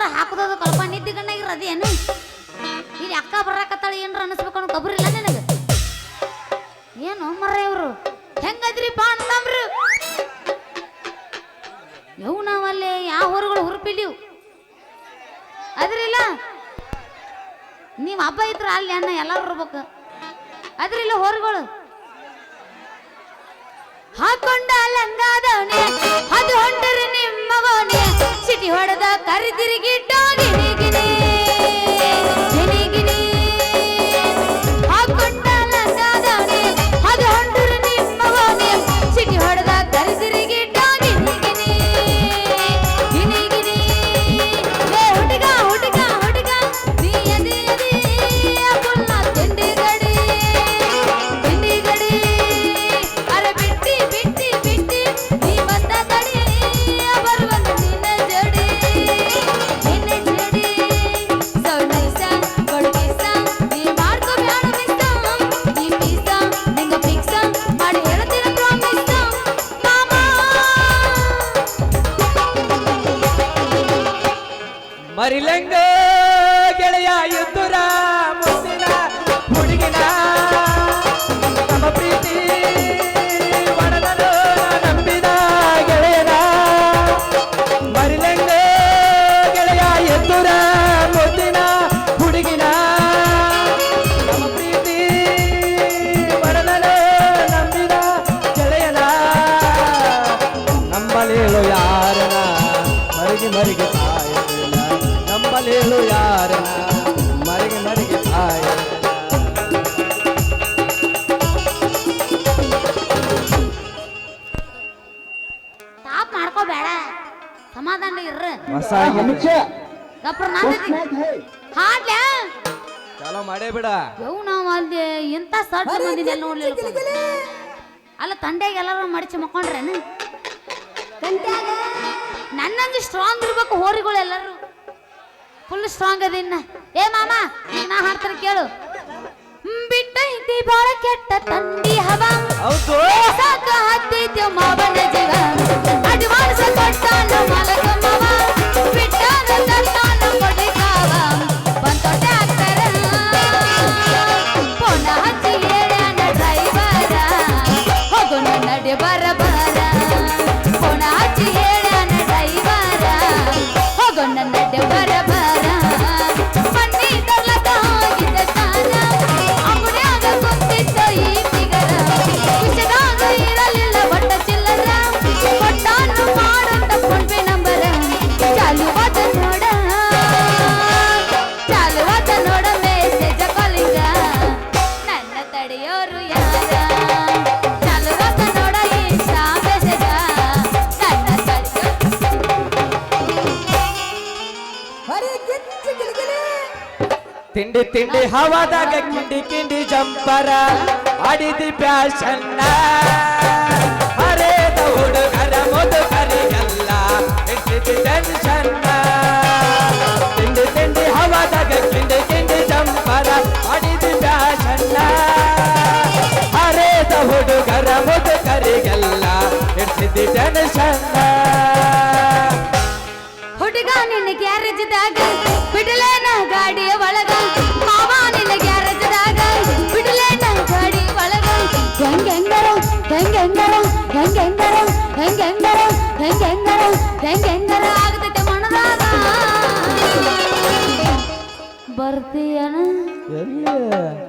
ಏನಾರ ಹಾಕುದದು ಕಲ್ಪ ನಿದ್ದೆ ಗಣ್ಣಾಗಿರೋದು ಏನು ಇಲ್ಲಿ ಅಕ್ಕ ಬರಾಕತ್ತಾಳ ಏನಾರ ಅನಿಸ್ಬೇಕು ಅನ್ನೋ ಕಬ್ರಿ ಇಲ್ಲ ನಿನಗೆ ಏನು ಮರ ಇವ್ರು ಹೆಂಗದ್ರಿ ಪಾ ಅಂತಂಬ್ರು ಯವು ನಾವಲ್ಲಿ ಯಾವ ಹೊರಗಳು ಹುರುಪಿಲಿವು ಅದ್ರಿಲ್ಲ ನೀವು ಹಬ್ಬ ಇದ್ರ ಅಲ್ಲಿ ಅನ್ನ ಎಲ್ಲಾರು ಇರ್ಬೇಕು ಅದ್ರಿಲ್ಲ ಹೊರಗಳು ಹಾಕೊಂಡ ಲಂಗಾದವನೆ ಅದು ಹೊಂಟರೆ ನಿಮ್ಮವನೆ ಸಿಟಿ ಹೊಡೆದ ಕರಿದಿರಿಗಿಟ್ಟ ಗಿಣಿಗಿನಿ ಗಿಣಿಗಿನಿ ಹಾಕೊಂಡ ಲಂಗಾದವನೆ ಅದು ಹೊಂಟರೆ ನಿಮ್ಮವನೆ ಸಿಟಿ ಹೊಡೆದ ಕರಿದಿರಿಗಿಟ್ಟ ಗಿಣಿಗಿನಿ ಗಿಣಿಗಿನಿ ಏ ಹುಡುಗ ಹುಡುಗ ಹುಡುಗ ನೀ ಎದಿ ಎದಿ ಪುಲ್ಲ ತಿಂಡಿ ಗಡಿ ತಿಂಡಿ ಗಡಿ ಅರೆ ಬಿಟ್ಟಿ ಬಿಟ್ಟಿ ಬಿಟ್ಟಿ ನೀ ಬಂದ ತಡಿ ಬರುವನು ನಿನ್ನ ಜೋಡಿ ಸೌನೈಸ ಬಡುಕಿಸ ನೀ ಮಾಡ್ಕೋ ಬ್ಯಾಡ ಮಿಸ್ಸ ನೀ ಪೀಸ ನಿಂಗ ಫಿಕ್ಸ ಮಾಡಿ ಹೇಳ್ತೀರ ಪ್ರಾಮಿಸ್ ಮಾಮ ಮರಿಲಂಗ ಗೆಳೆಯ ಎದ್ದುರ ಮುದ್ದಿನ ಹುಡುಗಿನ ನಮ್ಮ ಪ್ರೀತಿ ಒಡನನು ನಂಬಿದ ಗೆಳೆಯನ ಮರಿಲಂಗ ಗೆಳೆಯ ಎದ್ದುರ ಮುದ್ದಿನ ಹುಡುಗಿನ ನಮ್ಮ ಪ್ರೀತಿ ಒಡನನು ನಂಬಿದ ಗೆಳೆಯನ ನಂಬಲೇಳು ಯಾರನ ಮರಿಗೆ ಮರಿಗೆ ತಾಯಿಲ್ಲ ನಂಬಲೇಳು ಯಾರನ ಮರಿಗೆ ಮರಿಗೆ ತಾಯಿಲ್ಲ ತಾಪ್ ಮಾಡ್ಕೋಬೇಡ ಸಮಾಧಾನ ಇರ್ರ ಹೊಸ ಗಪ್ರ ನಾನು ಹಾಡ್ಲ ಚಾಲೋ ಮಾಡೇ ಬಿಡ ಯವು ನಾವು ಅಲ್ಲಿ ಇಂಥ ಸಡ್ಲ ಮಂದಿನ ನೋಡ್ಲಿಲ್ಲ ಅಲ್ಲ ತಂಡ್ಯಾಗ ಎಲ್ಲಾರು ಮಡಿಚಿ ಮಕ್ಕೊಂಡ್ರೇನು ನನ್ನಂಗೆ ಸ್ಟ್ರಾಂಗ್ ಇರ್ಬೇಕು ಹೋರಿಗಳು ಎಲ್ಲರೂ ಫುಲ್ ಸ್ಟ್ರಾಂಗ್ ಅದಿನ್ನ ಏ ಮಾಮ ಈಗ ನಾ ಹಾಡ್ತಾರೆ ಕೇಳು ಬಿಟ್ಟೈತಿ ಬಾಳ ಕೆಟ್ಟ ತಂದಿ ಹವ ಹೌದು ಸಾಕ ಹತ್ತಿದ್ಯ ಮಾವನ ಜೀವ ಅಡ್ವಾನ್ಸ್ ಕೊಟ್ಟಾನು ಮಲಗಮ್ಮವ ಬಿಟ್ಟಾನ ತಟ್ಟಾನು ಕೊಡಿಕಾವ ಬಂತೊಟ್ಟೆ ಆಗ್ತಾರ ಪೋಣ ಹಚ್ಚಿ ಹೇಳ್ಯಾನ ಡ್ರೈವರ ಹೋಗು ನಡಿ ಬರ ಬರ ಪೋಣ ಹಚ್ಚಿ ಹೇಳ್ಯಾನ ಡ್ರೈವರ ಹೋಗು ನಡಿ ಬರ ಬರ ಬನ್ನಿದಲ್ಲದ ಹೋಗಿದ್ದ ಸ್ಥಾನ ಅಂಗುಡ್ಯಾಗ ಕುಂತಿದ್ದ ಈ ಫಿಗರ ವಿಷದಾಗ ಇರಲಿಲ್ಲ ಬಟ್ಟ ಚಿಲ್ಲರ ಕೊಟ್ಟಾನು ಮಾಡಂತ ಫೋನ್ಪೇ ನಂಬರ ಚಾಲುವಾದ ನೋಡ ಮೆಸೇಜ ಕಾಲಿಂಗ ನನ್ನ ತಡೆಯೋರು ಯಾರ ಚಾಲುವಾದ ನೋಡ ಇನ್ಸ್ಟಾ ಮೆಸೇಜ ನನ್ನ ತಿಂಡಿ ತಿಂಡಿ ಹವಾದಾಗ ಕಿಂಡಿ ಕಿಂಡಿ ಜಂಪರ ಆಡಿದಿ ಪ್ಯಾಶನ್ನ ಹರೇದ ಹುಡುಗರ ಮುದುಕರಿಗೆಲ್ಲ ಇಟ್ಟಿದ್ದಿ ಟೆನ್ಷನ್ನ ತಿಂಡಿ ತಿಂಡಿ ಹವಾದಾಗ ಕಿಂಡಿ ಕಿಂಡಿ ಜಂಪರ ಆಡಿದಿ ಪ್ಯಾಶನ್ನ ಹರೇದ ಹುಡುಗರ ಮುದುಕರಿಗೆಲ್ಲ ಇಟ್ಟಿದ್ದಿ ಟೆನ್ಷನ್ನ ಹುಡುಗ ನಿನ್ನ ಗ್ಯಾರೇಜ್ದಾಗ ಬಿಡಲೇನ ಗಾಡಿಯ ಒಳಗ ಮಾವ ನಿನ್ನ ಗ್ಯಾರೇಜ್ದಾಗ ಬಿಡಲೇನ ಗಾಡಿ ಒಳಗ ಹೆಂಗೆಂಗರ ಹೆಂಗೆಂಗರ ಹೆಂಗೆಂಗರ ಹೆಂಗೆಂಗರ ಹೆಂಗೆಂಗರ ಹೆಂಗೆಂಗರ ಆಗತೈತೆ ಮನದಾಗ ಬರ್ತೀಯನ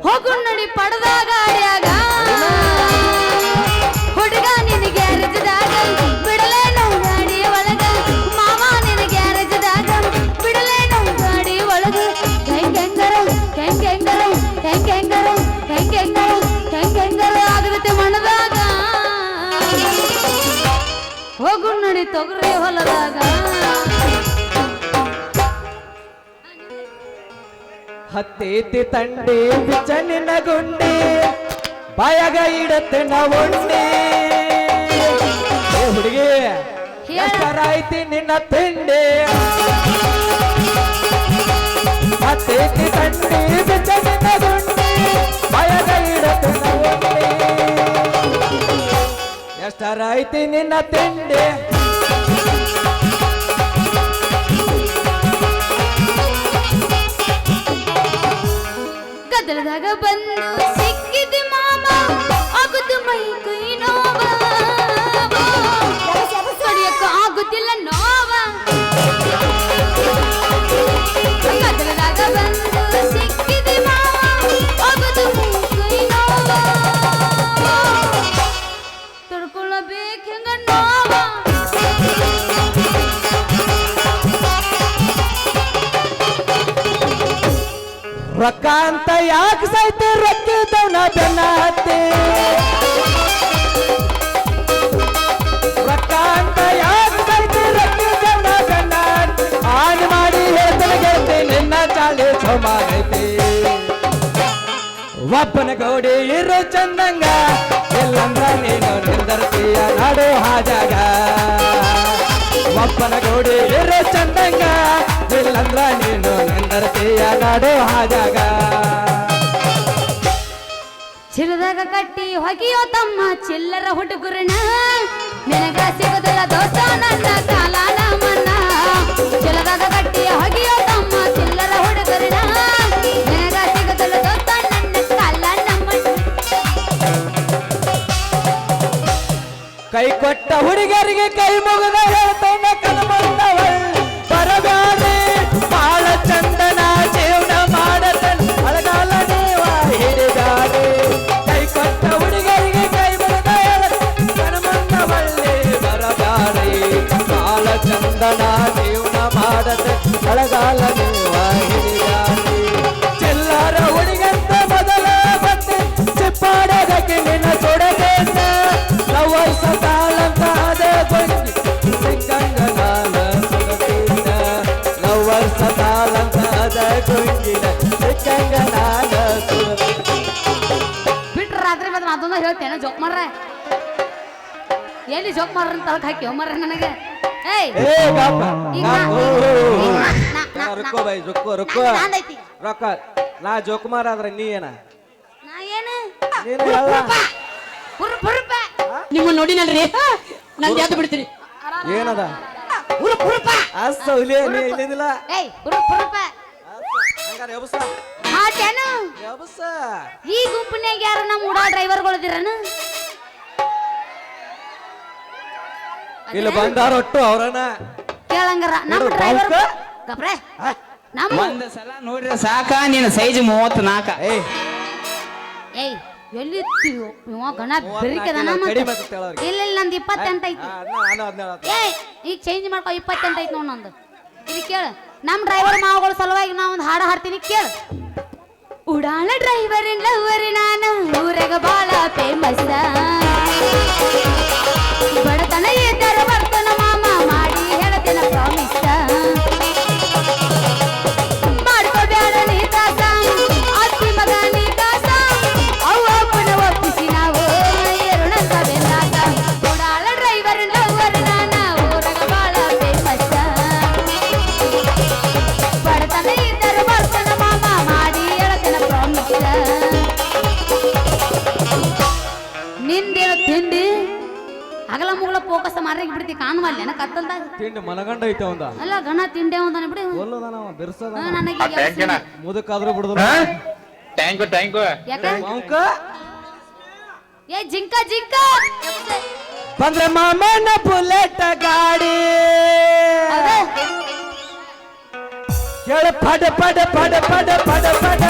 ಹೋಗು ನಡಿ ಪಡೆದ ಗಾಡಿಯಾಗ ಹುಡುಗ ನಿನ್ನ ಗ್ಯಾರೇಜ್ದಾಗ ಬಿಡಲೇನ ಗಾಡಿಯ ಒಳಗ ಮಾವ ನಿನ್ನ ಗ್ಯಾರೇಜ್ದಾಗ ಬಿಡಲೇನ ಗಾಡಿ ಒಳಗ ಹೆಂಗೆಂಗರ ಹೆಂಗೆಂಗರ ಹೆಂಗೆಂಗರ ಹೆಂಗೆಂಗರ ಹೆಂಗೆಂಗರ ಆಗತ್ತೆ ಮನದಾಗ ಹೋಗು ನಡಿ ತೊಗರಿ ಹೊಲದಾಗ ಹತ್ತೇತಿ ತಂಡಿ ಬಿಚ್ಚನಿನ ಗುಂಡಿ ಬಾಯಾಗ ಇಡತ್ತೆ ನವುಂಡಿ ಏ ಹುಡುಗಿ ಎಷ್ಟರಾಯ್ತಿ ನಿನ್ನ ತಿಂಡಿ ಹತ್ತೇತಿ ತಂಡಿ ಬಿಚ್ಚನಿನ ಗುಂಡಿ ಬಾಯಾಗ ಇಡತ್ತೆ ನವುಂಡಿ ಎಷ್ಟರಾಯ್ತಿ ನಿನ್ನ ತಿಂಡಿ ರೊಕ್ಕ ಅಂತ ಯಾಕೆ ಸೈತಿ ರೊಕ್ಕಿದ್ದವನ ಬೆನ್ನ ಹತ್ತಿ ರೊಕ್ಕ ಅಂತ ಯಾಕೆ ಸೈತಿ ರೊಕ್ಕಿದ್ದವನ ಬೆನ್ನ ಹತ್ತಿ ಆನ್ ಮಾಡಿ ಹೇಳ್ತಾನೆ ಗೆಳತಿ ನಿನ್ನ ಚಾಳಿ ಸಮಾನೈತಿ ಒಬ್ಬನ ಗೌಡಿ ಇರೋ ಚಂದಂಗ ಎಲ್ಲಂದ್ರ ನೀನು ನಿರ್ಧರಿಸಿಯ ನಾಡು ಹಾಜಾಗ ಒಬ್ಬನ ಗೌಡಿ ಇರೋ ಚಂದಂಗ ಇಲ್ಲಂದ್ರ ನೀನು ನಿರ್ಧರಿಸಿಯ ನಾಡು ಹಾಜಾಗ ಚಿಲದಾಗ ಕಟ್ಟಿ ಹೊಗಿಯೋ ತಮ್ಮ ಚಿಲ್ಲರ ಹುಡುಗರನ ನಿನಗ ಸಿಗೋದಿಲ್ಲ ದೋಸ್ತ ನನ್ನ ಕಾಲ ನಮನ ಚಿಲದಾಗ ಕಟ್ಟಿ ಹೊಗಿಯೋ ತಮ್ಮ ಚಿಲ್ಲರ ಹುಡುಗರನ ನಿನಗ ಸಿಗೋದಿಲ್ಲ ದೋಸ್ತ ನನ್ನ ಕಾಲ ನಮನ ಕೈ ಕೊಟ್ಟ ಹುಡುಗರಿಗೆ ಕೈ ಮುಗಿದ ಹೇಳ್ತಾನ ಕನಮಂದವಳ್ ಬರಬ್ಯಾರೆ ಬಾಳ ಚಂದನ ಜೀವನ ಮಾಡತನ ಅಳಗಾಲ ನೀವ ಹಿಡಿದಾರೆ ಕೈ ಕೊಟ್ಟ ಹುಡುಗರಿಗೆ ಕೈ ಮುಗಿದ ಕನಮಂದವಳ್ಳಿ ಬರಬ್ಯಾರೆ ಬಾಳ ಚಂದನ ಜೀವನ ಮಾಡತನ ಅಳಗಾಲ ನೀವ ಹಿಡಿದಾರೆ ಚಿಲ್ಲರ ಹುಡುಗಂತ ಮೊದಲ ಬಂದೆ ಚಿಪ್ಪಾಡೋದಕ್ಕೆ ನಿನ್ನ ತೊಡಗೇನ ಲವರ್ಸ ತಾಳಂತ ಅದೇ ಬಂದಿ ಸಿಕ್ಕಂಗನಾಲ ಸುಡತಿನ ಲವರ್ಸ ತಾಳಂತ ಅದೇ ಗುಂಗಿನ ಸಿಕ್ಕಂಗನಾಲ ಬಿಟ್ರ ರಾತ್ರಿ ಬಂದ್ರೆ ಅದೊಂದ ಹೇಳ್ತೇನೆ ಜೋಕ್ ಮಾಡ್ರ ಎಲ್ಲಿ ಜೋಕ್ ಮಾಡ್ರ ಅಂತ ತಳಕ್ ಹಾಕಿ ಮರ್ರ ನನಗೆ ಏಯ್ ಏ ಬಾಪ ಈಗ ರುಕ್ಕೋ ಬೈ ರುಕ್ಕೋ ನಾಂದೈತಿ ರೊಕ್ಕ ನಾ ಜೋಕುಮಾರ್ ಆದ್ರೆ ನೀ ಏನ ನಾ ಏನು ನೀನು ಎಲ್ಲ ಹುರುಪ ನಿಮ್ಮ ನೋಡಿನಲ್ರಿ ನಂದು ಯಾವ್ದು ಬಿಡ್ತೀರಿ ಏನದ ಹುರುಪ ಅಸ್ತ ಹುಲಿ ನೀ ಇಲ್ಲಿದಿಲ್ಲ ಏಯ್ ಹುರುಪ ಹಂಗಾರ ಎಬಸ ಹಾಟೇನು ಎಬಸ ಈ ಗುಂಪಿನಾಗ ಯಾರು ನಮ್ಮ ಉಡಾ ಡ್ರೈವರ್ಗಳಿದಿರನು ಇಲ್ಲಿ ಬಂದಾರ ಒಟ್ಟು ಅವ್ರನ್ನ ಕೇಳಂಗಾರ ನಮ್ಮ ನೋಡು, ಡ್ರೈವರ್ ಬಾವುಕ? ಗಪ್ರೆ ನಮ್ಮ ಒಂದ್ ಸಲ ನೋಡ್ರಿ ಸಾಕ ನಿನ್ನ ಸೈಜ್ 34 ಏಯ್ ಏಯ್ ಎಲ್ಲಿ ಇವ ಗಣ ಬೆರಿಕದಾನ ಕಡಿಮೆ ಆಗ್ತೈತೆ ಅವ್ರಿಗೆ. ಇಲ್ಲ ಇಲ್ಲ ನಂದು 28 ಐತಿ ಅನ್ನ ಏಯ್ ಈಗ ಚೇಂಜ್ ಮಾಡ್ಕೊ 28 ಐತಿ ನೋಡ್ ನಂದು ಇಲ್ಲಿ ಕೇಳ ನಮ್ಮ ಡ್ರೈವರ್ ಮಾವುಗಳ ಸಲುವಾಗಿ ನಾ ಒಂದು ಹಾಡು ಹಾಡ್ತೀನಿ ಕೇಳ ಉಡಾಳ ಡ್ರೈವರ್ ಲವರ್ ನಾನು ಊರಾಗ ಬಾಳ ಫೇಮಸ್ ಬಡತನ ಇದ್ದರ ಬರ್ತನ ಮಾಮ ಮಾಡಿ ಹೇಳ್ತೇನ ಪ್ರಾಮಿಸ್ ಮಾಡ್ಕೋಬೇಡ ನೀ ದಾಸ ಅತ್ತಿ ಮಗ ನೀ ದಾಸ ಅವ್ವ ಅಪ್ಪನ ಒಪ್ಪಿಸಿ ನಾವು ಎರುಣಂತ ಬೆನ್ನಾಸ ಉಡಾಳ ಡ್ರೈವರ್ ಲವರ್ ನಾನ ಊರಾಗ ಬಾಳ ಫೇಮಸ್ ಬಡತನ ಇದ್ದರ ಬರ್ತನ ಮಾಮ ಮಾಡಿ ಹೇಳ್ತೇನ ಪ್ರಾಮಿಸ್ ನಿಂದೇನು ತಿಂಡಿ ಹಗಲ ಮುಗಲ ಫೋಕಸ್ ಮಾರಾಗಿ ಬಿಡ್ತಿ ಕಾಣುವಲ್ಲ ಕತ್ತಲ್ದಾಗ ತಿಂಡಿ ಮನಗಂಡ ಐತೆ ಅವಂದ ಅಲ್ಲ ಗಣ ತಿಂಡಿ ಅವನ ಬಿಡು ಒಲ್ಲದಾನವ ಬೆರ್ಸದ ನನಗೆ ಮುದಕ್ಕಾದ್ರೂ ಬಿಡುದ ಟ್ಯಾಂಕ್ ಯಾಕ ಅವಕ ಏ ಜಿಂಕ ಬಂದ್ರೆ ಮಾಮನ ಬುಲೆಟ್ ಗಾಡಿ ಹೌದಾ? ಕೇಳ ಪಡ ಪಡ ಪಡ ಪಡ ಪಡ ಪಡ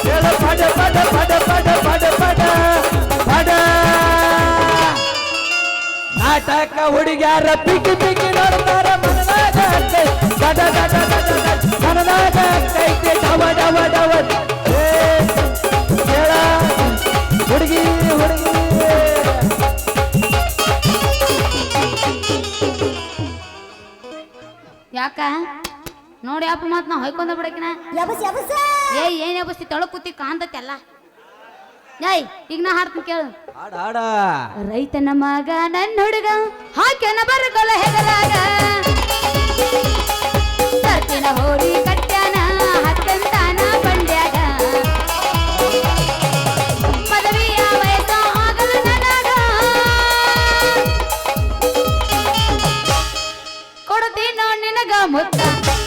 ಕೇಳ ಪಡ ಪಡ ಪಡ ಪಡ ಪಡ ಪಡ ಪಡ ನಾಟಕ ಹುಡುಗ್ಯಾರ ಪಿಕ್ಕಿ ಪಿಕ್ಕಿ ನೋಡ್ತಾರ ಮನದಾಗ ದಡ ದಡ ದಡ ದಡ ಮನದಾಗ ಕೈತೆ ಡವ ಡವ ಡವ ಏ ಕೇಳ ಹುಡುಗಿ ಯಾಕ ನೋಡಿ ಅಪ್ಪ ಮಾತ್ ನಾ ಹೊಯ್ಕೊಂಡ ಬಿಡಕಿನ ಏ ಏನ್ ಎಬಸ್ತಿ ತೊಳಕ್ ಕೂತಿ ಕಾಂತತಿ ಅಲ್ಲ ಏಯ್ ಈಗ ನಾ ಹಾಡ್ತೀನಿ ಕೇಳು ಹಾಡ ಹಾಡ ರೈತನ ಮಗ ನನ್ನ ಹುಡುಗ ಹಾಕ್ಯನ ಬರಗೊಲ ಹೆಗಲಾಗ ಸರ್ತಿನ ಹೋರಿ ಕಟ್ಟ್ಯಾನ ಹತ್ತಂತಾನ ಬಂಡ್ಯಾಗ ಪದವಿಯ ವಯಸ್ಸ ಆಗಲು ನನಗ ಕೊಡ್ತೀನೋ ನಿನಗ ಮುತ್ತ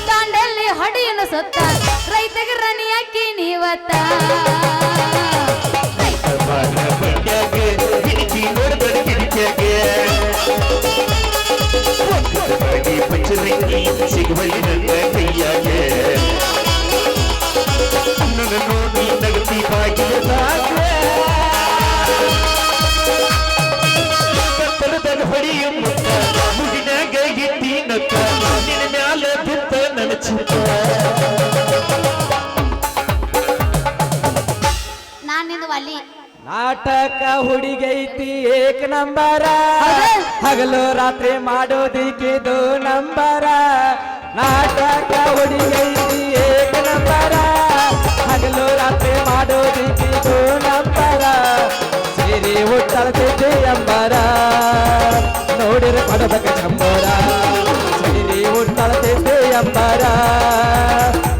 ದಾಂಡಲ್ಲಿ ಹೊಡಿಯನು ಸೊತ್ತ ರೈತಗೆ ರನಿ ಅಕ್ಕಿ ನೀವತ್ತ ಸಿಗುವಲ್ಲಿ ನನ್ನ ಕೈಯಾಗೆ ನನ್ನ ನೋಡಿ ನಗತಿ ಬಾಗಿಲದಾಗ ಹೊಡಿಯ ಮುತ್ತ ಮುಗಿನಾಗ ಗಿಟ್ಟಿ ನತ್ತ ನಿನ್ನ ಮ್ಯಾಲ ಬಿತ್ತ ನನ್ನ ಚಿತ್ತ ನಾಟಕ ಹುಡುಗೈತಿ ಏಕ ನಂಬರ ಹೌದಾ? ಹಗಲು ರಾತ್ರಿ ಮಾಡೋದಿಕ್ಕಿದು ನಂಬರ ನಾಟಕ ಹುಡುಗೈತಿ ಏಕ ನಂಬರ ಹಗಲು ರಾತ್ರಿ ಮಾಡೋದಿಕ್ಕಿದು ನಂಬರ ಸೇರಿ ಉಟ್ಟಳ್ತಿದ್ದೆ ಅಂಬರ ನೋಡಿರ ಕೊಡಬೇಕ ಚಂಬರ ಸೇರಿ ಉಟ್ಟಳ್ತಿದ್ದೆ ಅಂಬರ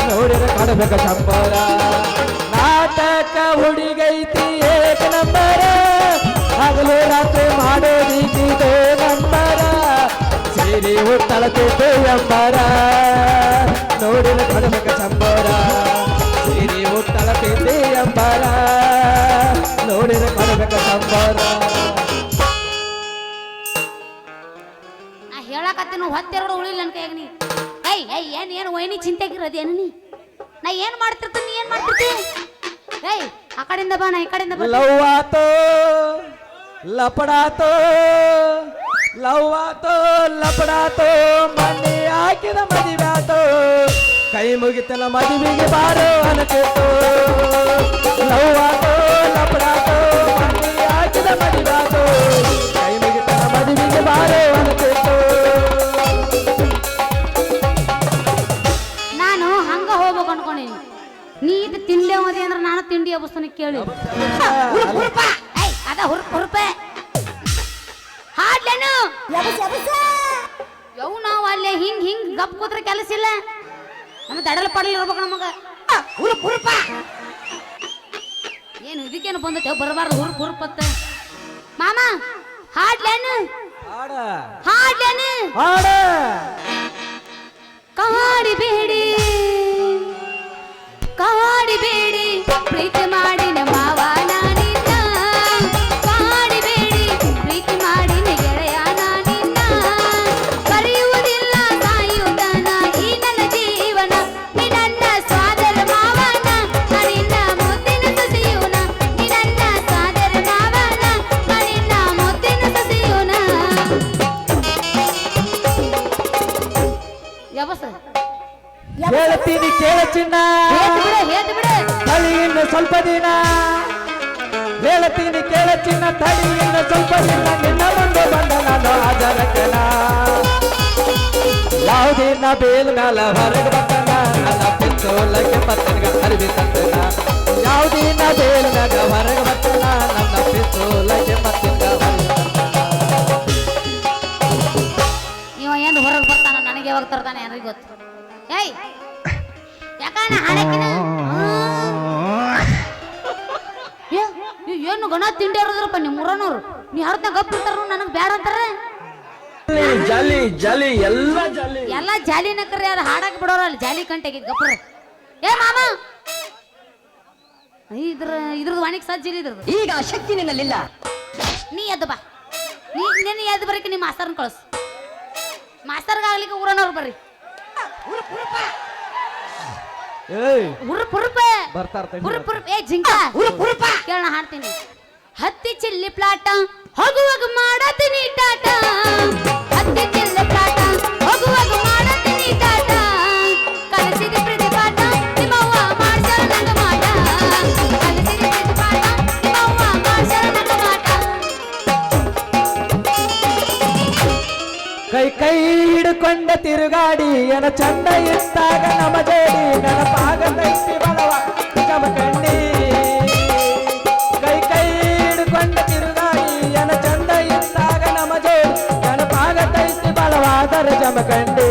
ನೋಡಿರ ಕೊಡಬೇಕ ಚಂಬರ ನಾಟಕ ಹುಡುಗೈತಿ ಏಕ ನಂಬರ ಹಗಲು ರಾತ್ರಿ ಮಾಡೋದಿಕ್ಕಿದು ನಂಬರ ಸೇರಿ ಉತ್ತಳತಿದ್ದೆ ಅಂಬರ ನೋಡಿನ ಕಡಬೇಕ ಚಂಬರ ಸೇರಿ ಉತ್ತಳತಿದ್ದೆ ಅಂಬರ ನೋಡಿನ ಕಡಬೇಕ ಚಂಬರ ನಾ ಹೇಳಕತ್ತೀನಿ ಹೊತ್ತೆರಡು ಉಳಿಲ್ಲ ನನ್ನ ಕೈಯಾಗ ನೀ ಏನ್ ವೈನಿ ಚಿಂತೆಗಿರೋದೇನು ನೀ ನಾ ಏನ್ ಮಾಡ್ತಿರ್ತೀನಿ ನೀ ಏನ್ ಮಾಡ್ತಿರ್ತಿ ಆ ಕಡೆಯಿಂದ ಬಾ ನಾ ಈ ಕಡೆಯಿಂದ ಬಾ ಲವ್ವಾತೋ ಲಪಡಾತೋ ಲವ್ವಾತೋ ಲಪಡಾತೋ ಮನೆ ಹಾಕಿದ ಮದಿವ್ಯಾತೋ ಕೈ ಮುಗಿತನ ಮದುವೆಗೆ ಬಾರೋ ಅನಕೇತೋ ಲವ್ವಾತೋ ಲಪಡಾತೋ ಮನೆ ಹಾಕಿದ ಮದಿವ್ಯಾತೋ ಕೈ ಮುಗಿತನ ಮದುವೆಗೆ ಬಾರೋ ಅನಕೇತೋ ನಾನು ಹಂಗ ಹೋಗ್ಬೇಕು ಅನ್ಕೊಂಡೀನಿ ನೀ ಇದು ತಿಂಡಿ ಮದಿ ಅಂದ್ರೆ ನಾನು ತಿಂಡಿ ಹಬ್ಬಸ್ತಾನೆ ಕೇಳಿ ಅದ ಹುರುಪೆ ಹಾಡ್ಲೇನು ಯವು ನಾವು ಅಲ್ಲೇ ಹಿಂಗ್ ಹಿಂಗ್ ಗಪ್ ಕೂತ್ರೆ ಕೆಲಸ ಇಲ್ಲ ನಮ್ಮ ದಡಲ್ ಪಡಲ್ ಇರ್ಬೇಕು ನಮಗ ಹುರುಪ ಏನು ಇದಕ್ಕೇನು ಬಂದೈತೆ ಬರಬಾರ್ದು ಹುರುಪತ್ತ ಮಾಮ ಹಾಡ್ಲೇನು ಹಾಡ ಹಾಡ್ಲೇನು ಹಾಡ ಕಾಡಿಬೇಡಿ ಕಾಡಿಬೇಡಿ ಪ್ರೀತಿ ಮಾಡಿನ ಮಾವ ನಾನಿನ್ನ ಕಾಡಿಬೇಡಿ ಪ್ರೀತಿ ಮಾಡಿನ ಗೆಳೆಯ ನಾನಿನ್ನ ಕರೆಯುವುದಿಲ್ಲ ಸಾಯುವುದನ ಈ ನನ್ನ ಜೀವನ ನೀ ನನ್ನ ಸ್ವಾದರ ಮಾವನ ನಿನ್ನ ಮುದ್ದಿನ ಸಸಿಯುನ ನೀ ನನ್ನ ಸ್ವಾದರ ಮಾವನ ನಿನ್ನ ಮುದ್ದಿನ ಸಸಿಯುನ ಯಾವಸ ಹೇಳ್ತೀನಿ ಕೇಳ ಚಿನ್ನ ಹೇತ್ ಬಿಡು ತಳಿ ಇನ್ನು ಸ್ವಲ್ಪ ದಿನ ಹೇಳ್ತೀನಿ ಕೇಳ ಚಿನ್ನ ತಳಿ ಇನ್ನು ಸ್ವಲ್ಪ ದಿನ ನಿನ್ನ ಮುಂದೆ ಬಂದ ನಾನು ಆಜರಕನ ಯಾವುದಿನ ಬೇಲ್ ಮ್ಯಾಲ ಹೊರಗೆ ಬರ್ತನ ನನ್ನ ಪಿಸ್ತೂಲಕ್ಕೆ ಪತ್ತನಿಗ ಅರಿವಿ ತಂದನ ಯಾವುದಿನ ಬೇಲ್ ಮ್ಯಾಗ ಹೊರಗೆ ಬರ್ತನ ನನ್ನ ಪಿಸ್ತೂಲಕ್ಕೆ ಪತ್ತನಿಗ ಅರಿವಿ ಇವ ಏನು ಹೊರಗೆ ಬರ್ತಾನ ನನಗೆ ಯಾವಾಗ ತರ್ತಾನೆ ಯಾರಿಗೆ ಗೊತ್ತು ಏಯ್ ಯಾಕಣ್ಣ ಹಾಡಕ್ಕಿನ ಏನು ಗಣ ತಿಂಡಿ ಇರೋದ್ರಪ್ಪ ನಿಮ್ಮ ಊರನವ್ರು ನೀ ಹರ್ದ ಗಪ್ ಇರ್ತಾರ ನನಗೆ ಬ್ಯಾಡ ಅಂತಾರ ಜಾಲಿ ಜಾಲಿ ಎಲ್ಲ ಜಾಲಿ ಎಲ್ಲ ಜಾಲಿನ ಕರೆ ಅದು ಹಾಡಕ್ ಬಿಡೋರಲ್ಲ ಜಾಲಿ ಕಂಟೆಗೆ ಗಪ್ರ ಏ ಮಾಮ ಇದ್ರದ್ದು ವಾಣಿಗೆ ಸಜ್ಜಿಲ್ಲ ಇದ್ರದ್ದು ಈಗ ಆ ಶಕ್ತಿ ನಿನ್ನಲ್ಲಿಲ್ಲ. ನೀ ಎದ್ದು ಬಾ ನಿನ್ನ ಎದ್ದು ಬರಕ್ಕೆ ನಿಮ್ಮ ಮಾಸ್ತರ್ನ ಕಳಿಸು ಮಾಸ್ತರ್ಗಾಗ್ಲಿಕ್ಕೆ ಊರನವ್ರು ಬರ್ರಿ ಬರ್ತಾರ ಏ ಜಿಂಕ ಕೇಳಣ ಹಾಡ್ತೀನಿ ಹತ್ತಿ ಚಿಲ್ಲಿ ಪ್ಲಾಟ ಹೋಗುವಾಗ ಮಾಡತೀನಿ ಟಾಟ ಹತ್ತಿ ಚಿಲ್ಲಿ ಪ್ಲಾಟ ಹೋಗುವಾಗ ಮಾಡತೀನಿ ಟಾಟ ಕಲಿಸಿದ ಪ್ರೀತಿ ಪಾಠ ನಿಮ್ಮವ್ವ ಮಾಡ್ಸಳ ನಂಗ ಮಾಡ ಕಲಿಸಿದ ಪ್ರೀತಿ ಪಾಠ ನಿಮ್ಮವ್ವ ಮಾಡ್ಸಳ ನಂಗ ಮಾಡ ಕೈ ಕೈ ಹಿಡ್ಕೊಂಡ ತಿರುಗಾಡಿ ಏನ ಚಂದ ಇದ್ದಾಗ ನಮ್ಮ ಜೋಡಿ ನೆನಪಾಗತೈತಿ ಬಲವ ಜಮಕಂಡಿ ಕೈ ಕೈ ಹಿಡ್ಕೊಂಡ ತಿರುಗಾಡಿ ಏನ ಚಂದ ಇದ್ದಾಗ ನಮ್ಮ ಜೋಡಿ ನೆನಪಾಗತೈತಿ ಬಲವಾದರ ಜಮಕಂಡಿ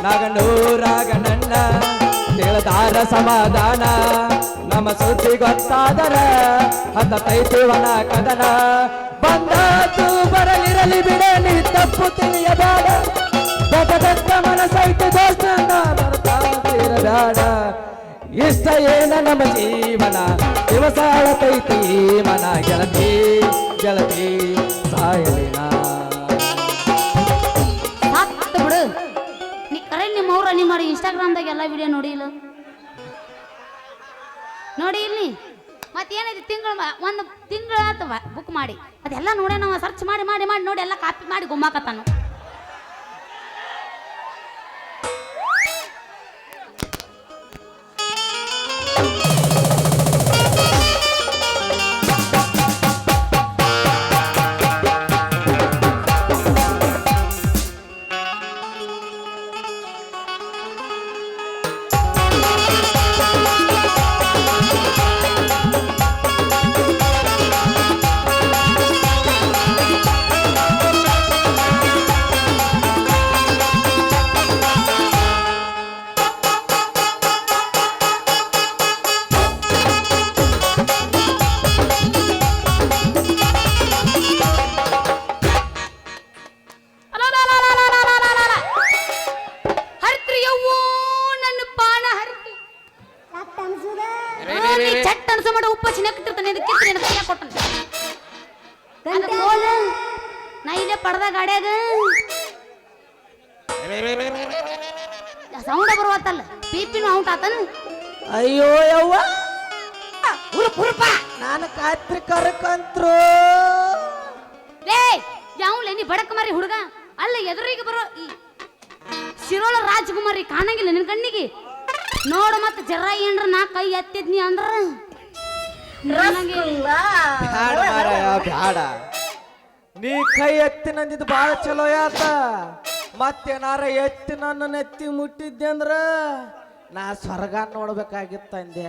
ನಾಗನೂರಾಗ ನನ್ನ ತಿಳಿದಾರ ಸಮಾಧಾನ ನಮ್ಮ ಸುದ್ದಿ ಗೊತ್ತಾದರ ಹತ್ತೈತಿವನ ಕದನ ಬಂದಾತು ಬರಲಿರಲಿ ಬಿಡ ನೀ ತಪ್ಪು ತಿಳಿಯಬೇಡ ಬೆಟ್ಟ ಮನಸ್ಸೈತಿ ದೋಸ್ತ ಬೇಡ ಇಷ್ಟ ಏನ ನಮ್ಮ ಜೀವನ ದಿವಸ ಅಳತೈತಿ ಮನ ಗೆಳತಿ ಗೆಳತಿ ಸಾಯಲಿನ ಸಾತ್ ಬಿಡು ನೀ ಕರೆ ನಿಮ್ಮ ಅವ್ರ ನೀ ಮಾಡಿ ಇನ್ಸ್ಟಾಗ್ರಾಮ್ದಾಗ ಎಲ್ಲ ವಿಡಿಯೋ ನೋಡಿ ಇಲ್ಲ ನೋಡಿ ಇಲ್ಲಿ ಮತ್ತೇನಿದೆ ಒಂದು ತಿಂಗಳ ಅಥವಾ ಬುಕ್ ಮಾಡಿ ಅದೆಲ್ಲ ನೋಡೇ ನಾವು ಸರ್ಚ್ ಮಾಡಿ ಮಾಡಿ ಮಾಡಿ ನೋಡಿ ಎಲ್ಲ ಕಾಪಿ ಮಾಡಿ ಗುಮ್ಮಾಕತ್ತಾನು ಕೊಟ್ಟನ ನಾ ಇಲ್ಲೇ ಪಡ್ದ ಗಾಡ್ಯಾಗ ಸೌಂಡ ಬರುವತ್ತಲ್ಲ ಪಿಪಿನೂ ಔಟ್ ಆತನ ಅಯ್ಯೋ ಯವ್ವ ಹುರುಪ ನಾನು ಕಾತ್ರಿ ಕರ್ಕಂತ್ರು ಲೇ ಯಾವ್ಲೆ ನೀ ಬಡಕ ಮಾರಿ ಹುಡುಗ ಅಲ್ಲ ಎದುರಿಗೆ ಬರೋ ಈ ಶಿರೋಳ ರಾಜಕುಮಾರಿ ಕಾಣಂಗಿಲ್ಲ ನಿನ್ ಕಣ್ಣಿಗೆ ನೋಡು ಮತ್ತೆ ಜರ ಏನ್ರ ನಾ ಕೈ ಎತ್ತಿದ್ನಿ ಅಂದ್ರ ನನಗೆ ಬ್ಯಾಡ ಮಾರಾಯ ಬ್ಯಾಡ ನೀ ಕೈ ಎತ್ತಿ ನಂದಿದ್ದು ಬಾಳ ಚಲೋ ಯಾತ ಮತ್ತೇನಾರ ಎತ್ತಿ ನನ್ನ ಎತ್ತಿ ಮುಟ್ಟಿದ್ದೆ ಅಂದ್ರ ನಾ ಸ್ವರ್ಗ ನೋಡ್ಬೇಕಾಗಿತ್ತಂದೆ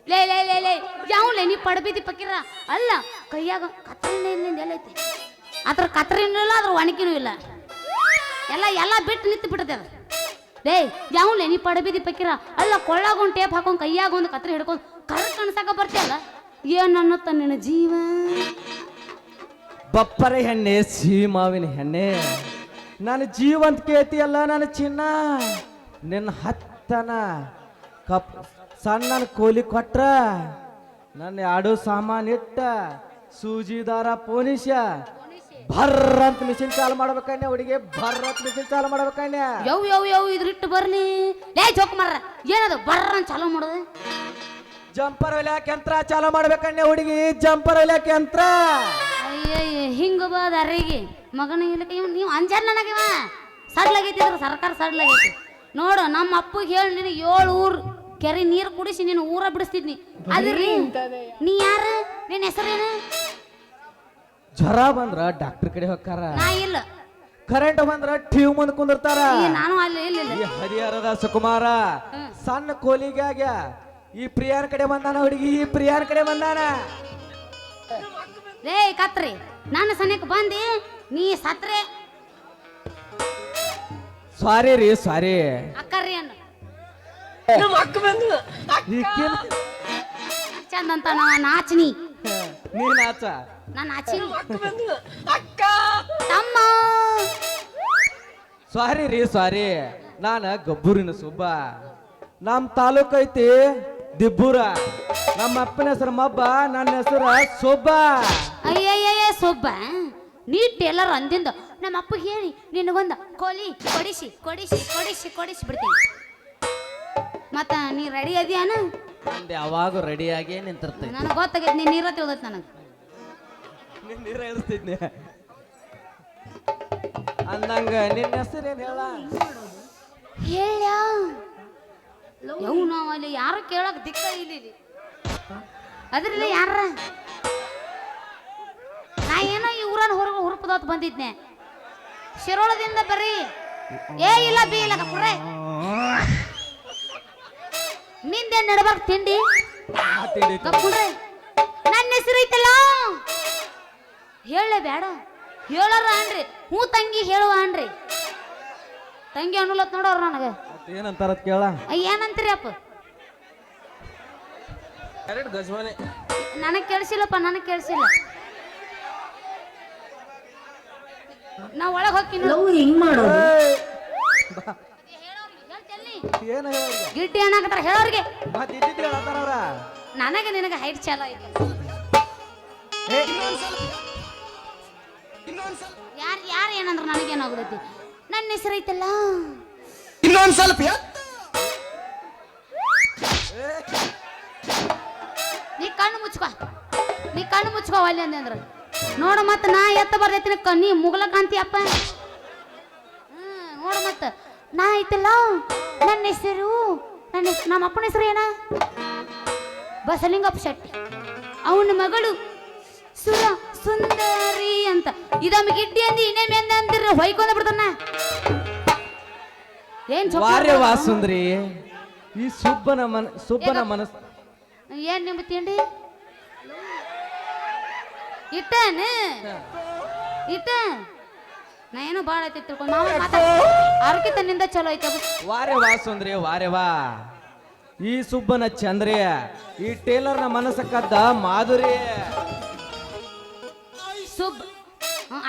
ಲೇ ಲೇ ಲೇ ಲೇ ಯಾವ್ಲೆ ನೀ ಪಡಬಿದಿ ಪಕ್ಕಿರ ಅಲ್ಲ ಕೈಯಾಗ ಕತ್ರಿನ ಎಲ್ಲೈತಿ ಅದ್ರ ಕತ್ರಿನೂ ಇಲ್ಲ ಅದ್ರ ಒಣಕಿನೂ ಇಲ್ಲ ಎಲ್ಲ ಬಿಟ್ಟು ನಿಂತು ಬಿಟ್ಟದೆ ಅದ ಲೇ ಯಾವ್ಲೆ ನೀ ಪಡಬಿದಿ ಪಕ್ಕಿರ ಅಲ್ಲ ಕೊಳ್ಳಾಗ ಒಂದು ಟೇಪ್ ಹಾಕೊಂಡ್ ಕೈಯಾಗ ಒಂದು ಕತ್ರಿ ಹಿಡ್ಕೊಂಡು ಕರ್ ಕಣ್ಸಾಕ ಬರ್ತಿಯಲ್ಲ ಏನ್ ಅನ್ನತ್ತ ನಿನ್ನ ಜೀವ ಬಪ್ಪರೆ ಹೆಣ್ಣೆ ಸೀಮಾವಿನ ಹೆಣ್ಣೆ ನನ್ನ ಜೀವಂತ ಕೇತಿಯಲ್ಲ ನನ್ನ ಚಿನ್ನ ನಿನ್ನ ಹತ್ತನ ಕಪ್ ಸಣ್ಣ ಕೋಲಿ ಕೊಟ್ರ ನನ್ನ ಆಡು ಸಾಮಾನ್ ಇಟ್ಟ ಸೂಜಿ ದಾರ ಪೋನಿಶ ಭರ್ರ ಅಂತ ಮಿಷಿನ್ ಚಾಲು ಮಾಡ್ಬೇಕಣ್ಣ ಹುಡುಗಿ ಭರ್ರ ಅಂತ ಮಿಷಿನ್ ಚಾಲು ಮಾಡ್ಬೇಕಣ್ಣ ಯವ್ ಇದ್ರಿಟ್ಟು ಬರ್ಲಿ ಲೇ ಜೋಕ್ ಮಾರ್ರ ಏನದು ಬರ್ರ ಅಂತ ಚಾಲೂ ಮಾಡೋದು ಜಂಪರ್ ಹೊಲ್ಯಾಕ ಯಂತ್ರ ಚಾಲು ಮಾಡ್ಬೇಕಣ್ಣ ಹುಡುಗಿ ಜಂಪರ್ ಹೊಲ್ಯಾಕ ಯಂತ್ರ ಅಯ್ಯಯ್ಯ ಹಿಂಗ ಬಾದ ಅರಿಗೆ ಮಗನ ಇಲ್ಲಕ ನೀವು ಅಂಜಾರ ನನಗಿವ ಸಡ್ಲಾಗೈತಿದ್ರ ಸರ್ಕಾರ ಸಡ್ಲಾಗೈತಿ ನೋಡು ನಮ್ಮ ಅಪ್ಪಗೆ ಹೇಳಿ ನೀನು 7 ಊರು ಕೆರೆ ನೀರು ಕುಡಿಸಿ ನೀನು ಊರ ಬಿಡಿಸ್ತಿದ್ನಿ ಅದ್ರಿ ನೀ ಯಾರ ನಿನ್ನ ಹೆಸರೇನು ಜ್ವರ ಬಂದ್ರ ಡಾಕ್ಟರ್ ಕಡೆ ಹೋಗ್ತಾರ ನಾ ಇಲ್ಲ ಕರೆಂಟ್ ಬಂದ್ರ ಟಿವ್ ಮುಂದ್ ಕುಂದಿರ್ತಾರ ಈ ನಾನು ಅಲ್ಲಿ ಇಲ್ಲ ಈ ಹರಿಹರದ ಸುಕುಮಾರ ಸಣ್ಣ ಕೋಲಿಗಾಗ ಈ ಪ್ರಿಯಾನ ಕಡೆ ಬಂದಾನ ಹುಡುಗಿ ಈ ಪ್ರಿಯಾನ ಕಡೆ ಬಂದಾನ ಲೇ ಕತ್ರಿ ನನ್ನ ಸನಿಕ್ ಬಂದಿ ನೀ ಸತ್ರೆ ಸಾರಿ ರೀ ಸಾರಿ ಅಕ್ಕರ್ರಿ ಅನ್ನ ಈಕಿನ್ ಚಂದ ಅಂತ ನಾಚಿನಿ ನೀನ್ ಆಚ ನಾನು ನಾಚಿನಿ ತಮ್ಮ ಸಾರಿ ರೀ ಸಾರಿ ನಾನ ಗಬ್ಬೂರಿನ ಸುಬ್ಬ ನಮ್ ತಾಲೂಕ್ ಐತಿ ದಿಬ್ಬೂರ ನಮ್ಮ ಅಪ್ಪನ ಹೆಸರು ಮಬ್ಬ ನನ್ನ ಹೆಸರು ಸೊಬ್ಬ ಅಯ್ಯಯ್ಯ ಸೊಬ್ಬ ನೀ ಟೇಲರ್ ಅಂದಿಂದ ನಮ್ಮ ಅಪ್ಪ ಹೇಳಿ ನಿನಗೊಂದ ಕೋಲಿ ಕೊಡಿಸಿ ಬಿಡ್ತೀನಿ ಮತ್ತ ನೀ ರೆಡಿ ಅದಿಯಾನ ನಂದು ಯಾವಾಗ ರೆಡಿಯಾಗಿ ನಿಂತಿರ್ತೈತಿ ನನಗೆ ಗೊತ್ತಾಗೈತಿ ನೀ ನೀರ ತಿಳಿದೈತಿ ನನಗೆ ನೀರ ಇಳಿಸ್ತಿದ್ನಿ ಅಂದಂಗ ನಿನ್ನ ಹೆಸರೇನ್ ಹೇಳ ಹೇಳ ಯವು ನಾವು ಅಲ್ಲಿ ಯಾರು ಕೇಳಕ್ ದಿಕ್ಕ ಇಲ್ಲಿ ಅದ್ರಲ್ಲಿ ಯಾರ ನಾ ಏನೋ ಈ ಊರನ್ನ ಹೊರಗೆ ಹುರುಪದವತ್ತು ಬಂದಿದ್ನೆ ಶಿರೋಳದಿಂದ ಬರ್ರಿ ಏ ಇಲ್ಲ ಬಿ ಇಲ್ಲ ಕಪ್ರೆ ನಿಂದೇನ್ ನಡಬಾರ್ದು ತಿಂಡಿ ಕಪ್ಕೊಂಡ್ರೆ ನನ್ನ ಹೆಸರು ಐತಲ್ಲ ಹೇಳಲೇ ಬೇಡ ಹೇಳಾರ ಅನ್ರಿ ಹ್ಞೂ ತಂಗಿ ಹೇಳುವ ಅನ್ರಿ ತಂಗಿ ಅನ್ನುಲತ್ ನೋಡೋರು ನನಗೆ ಏನಂತಾರ ಕೇಳ ಏನಂತೀರಿ ಅಪ್ಪ ನನಗೆ ಕೇಳಿಸಿಲ್ಲಪ್ಪ ನನಗೆ ಕೇಳಿಸಿಲ್ಲ ನಾ ಒಳಗೆ ಹೋಗಿ ಹಿಂಗ್ ಮಾಡೋದು ಏನ ಹೇಳ ಗಿಡ್ಡಿ ಏನಾಗತ್ತಾರ ಹೇಳೋರಿಗೆ ಮತ್ತೆ ಇದ್ದಿದ್ದು ಹೇಳತ್ತಾರ ಅವ್ರ ನನಗೆ ನಿನಗೆ ಹೈಟ್ ಚಾಲ ಐತಿ ಯಾರು ಏನಂದ್ರ ನನಗೇನಾಗೋದೈತಿ ನನ್ನ ಹೆಸರು ಐತಲ್ಲ ಇನ್ನೊಂದ್ ಸ್ವಲ್ಪ ನೀ ಕಣ್ಣು ಮುಚ್ಕೋ ಅಲ್ಲಿ ಅಂದ್ರ ನೋಡು ಮತ್ತ ನಾ ಎತ್ತ ಬರ್ದೈತಿ ನೀ ಮುಗಲ ಕಾಂತಿಯಪ್ಪ ನೋಡು ಮತ್ತ ನಾ ಐತಲ್ಲ ನನ್ನ ಹೆಸರು ನಮ್ಮ ಅಪ್ಪನ ಹೆಸರು ಏನ ಬಸಲಿಂಗಪ್ಪ ಶೆಟ್ಟಿ ಅವನ ಮಗಳು ಸುಂದರಿ ಅಂತ ಇದಮ್ಮ ಗಿಡ್ಡಿ ಅಂದಿ ಇನ್ನೇಮೆ ಅಂದಿರ ಹೊಯ್ಕೊಂಡ ಬಿಡ್ತಾನ ಏನ್ ವಾರ್ಯ ವಾಸುಂದ್ರಿ ಈ ಸುಬ್ಬನ ಮನಸ್ಸು ಏನ್ ನಿಮ್ಮ ತಿಂಡಿ ಇಟ್ಟನ ನಾ ಏನೋ ಬಾಳ ಐತಿ ತಿಳ್ಕೊಂಡು ಮಾವ ಆರೋಗ್ಯ ತನ್ನಿಂದ ಚಲೋ ಐತೆ ವಾರ್ಯ ವಾಸುಂದ್ರಿ ವಾರ್ಯವಾ ಈ ಸುಬ್ಬನ ಚಂದ್ರಿ ಈ ಟೇಲರ್ನ ಮನಸ್ಸ ಕದ್ದ ಮಾಧುರಿ ಸುಬ್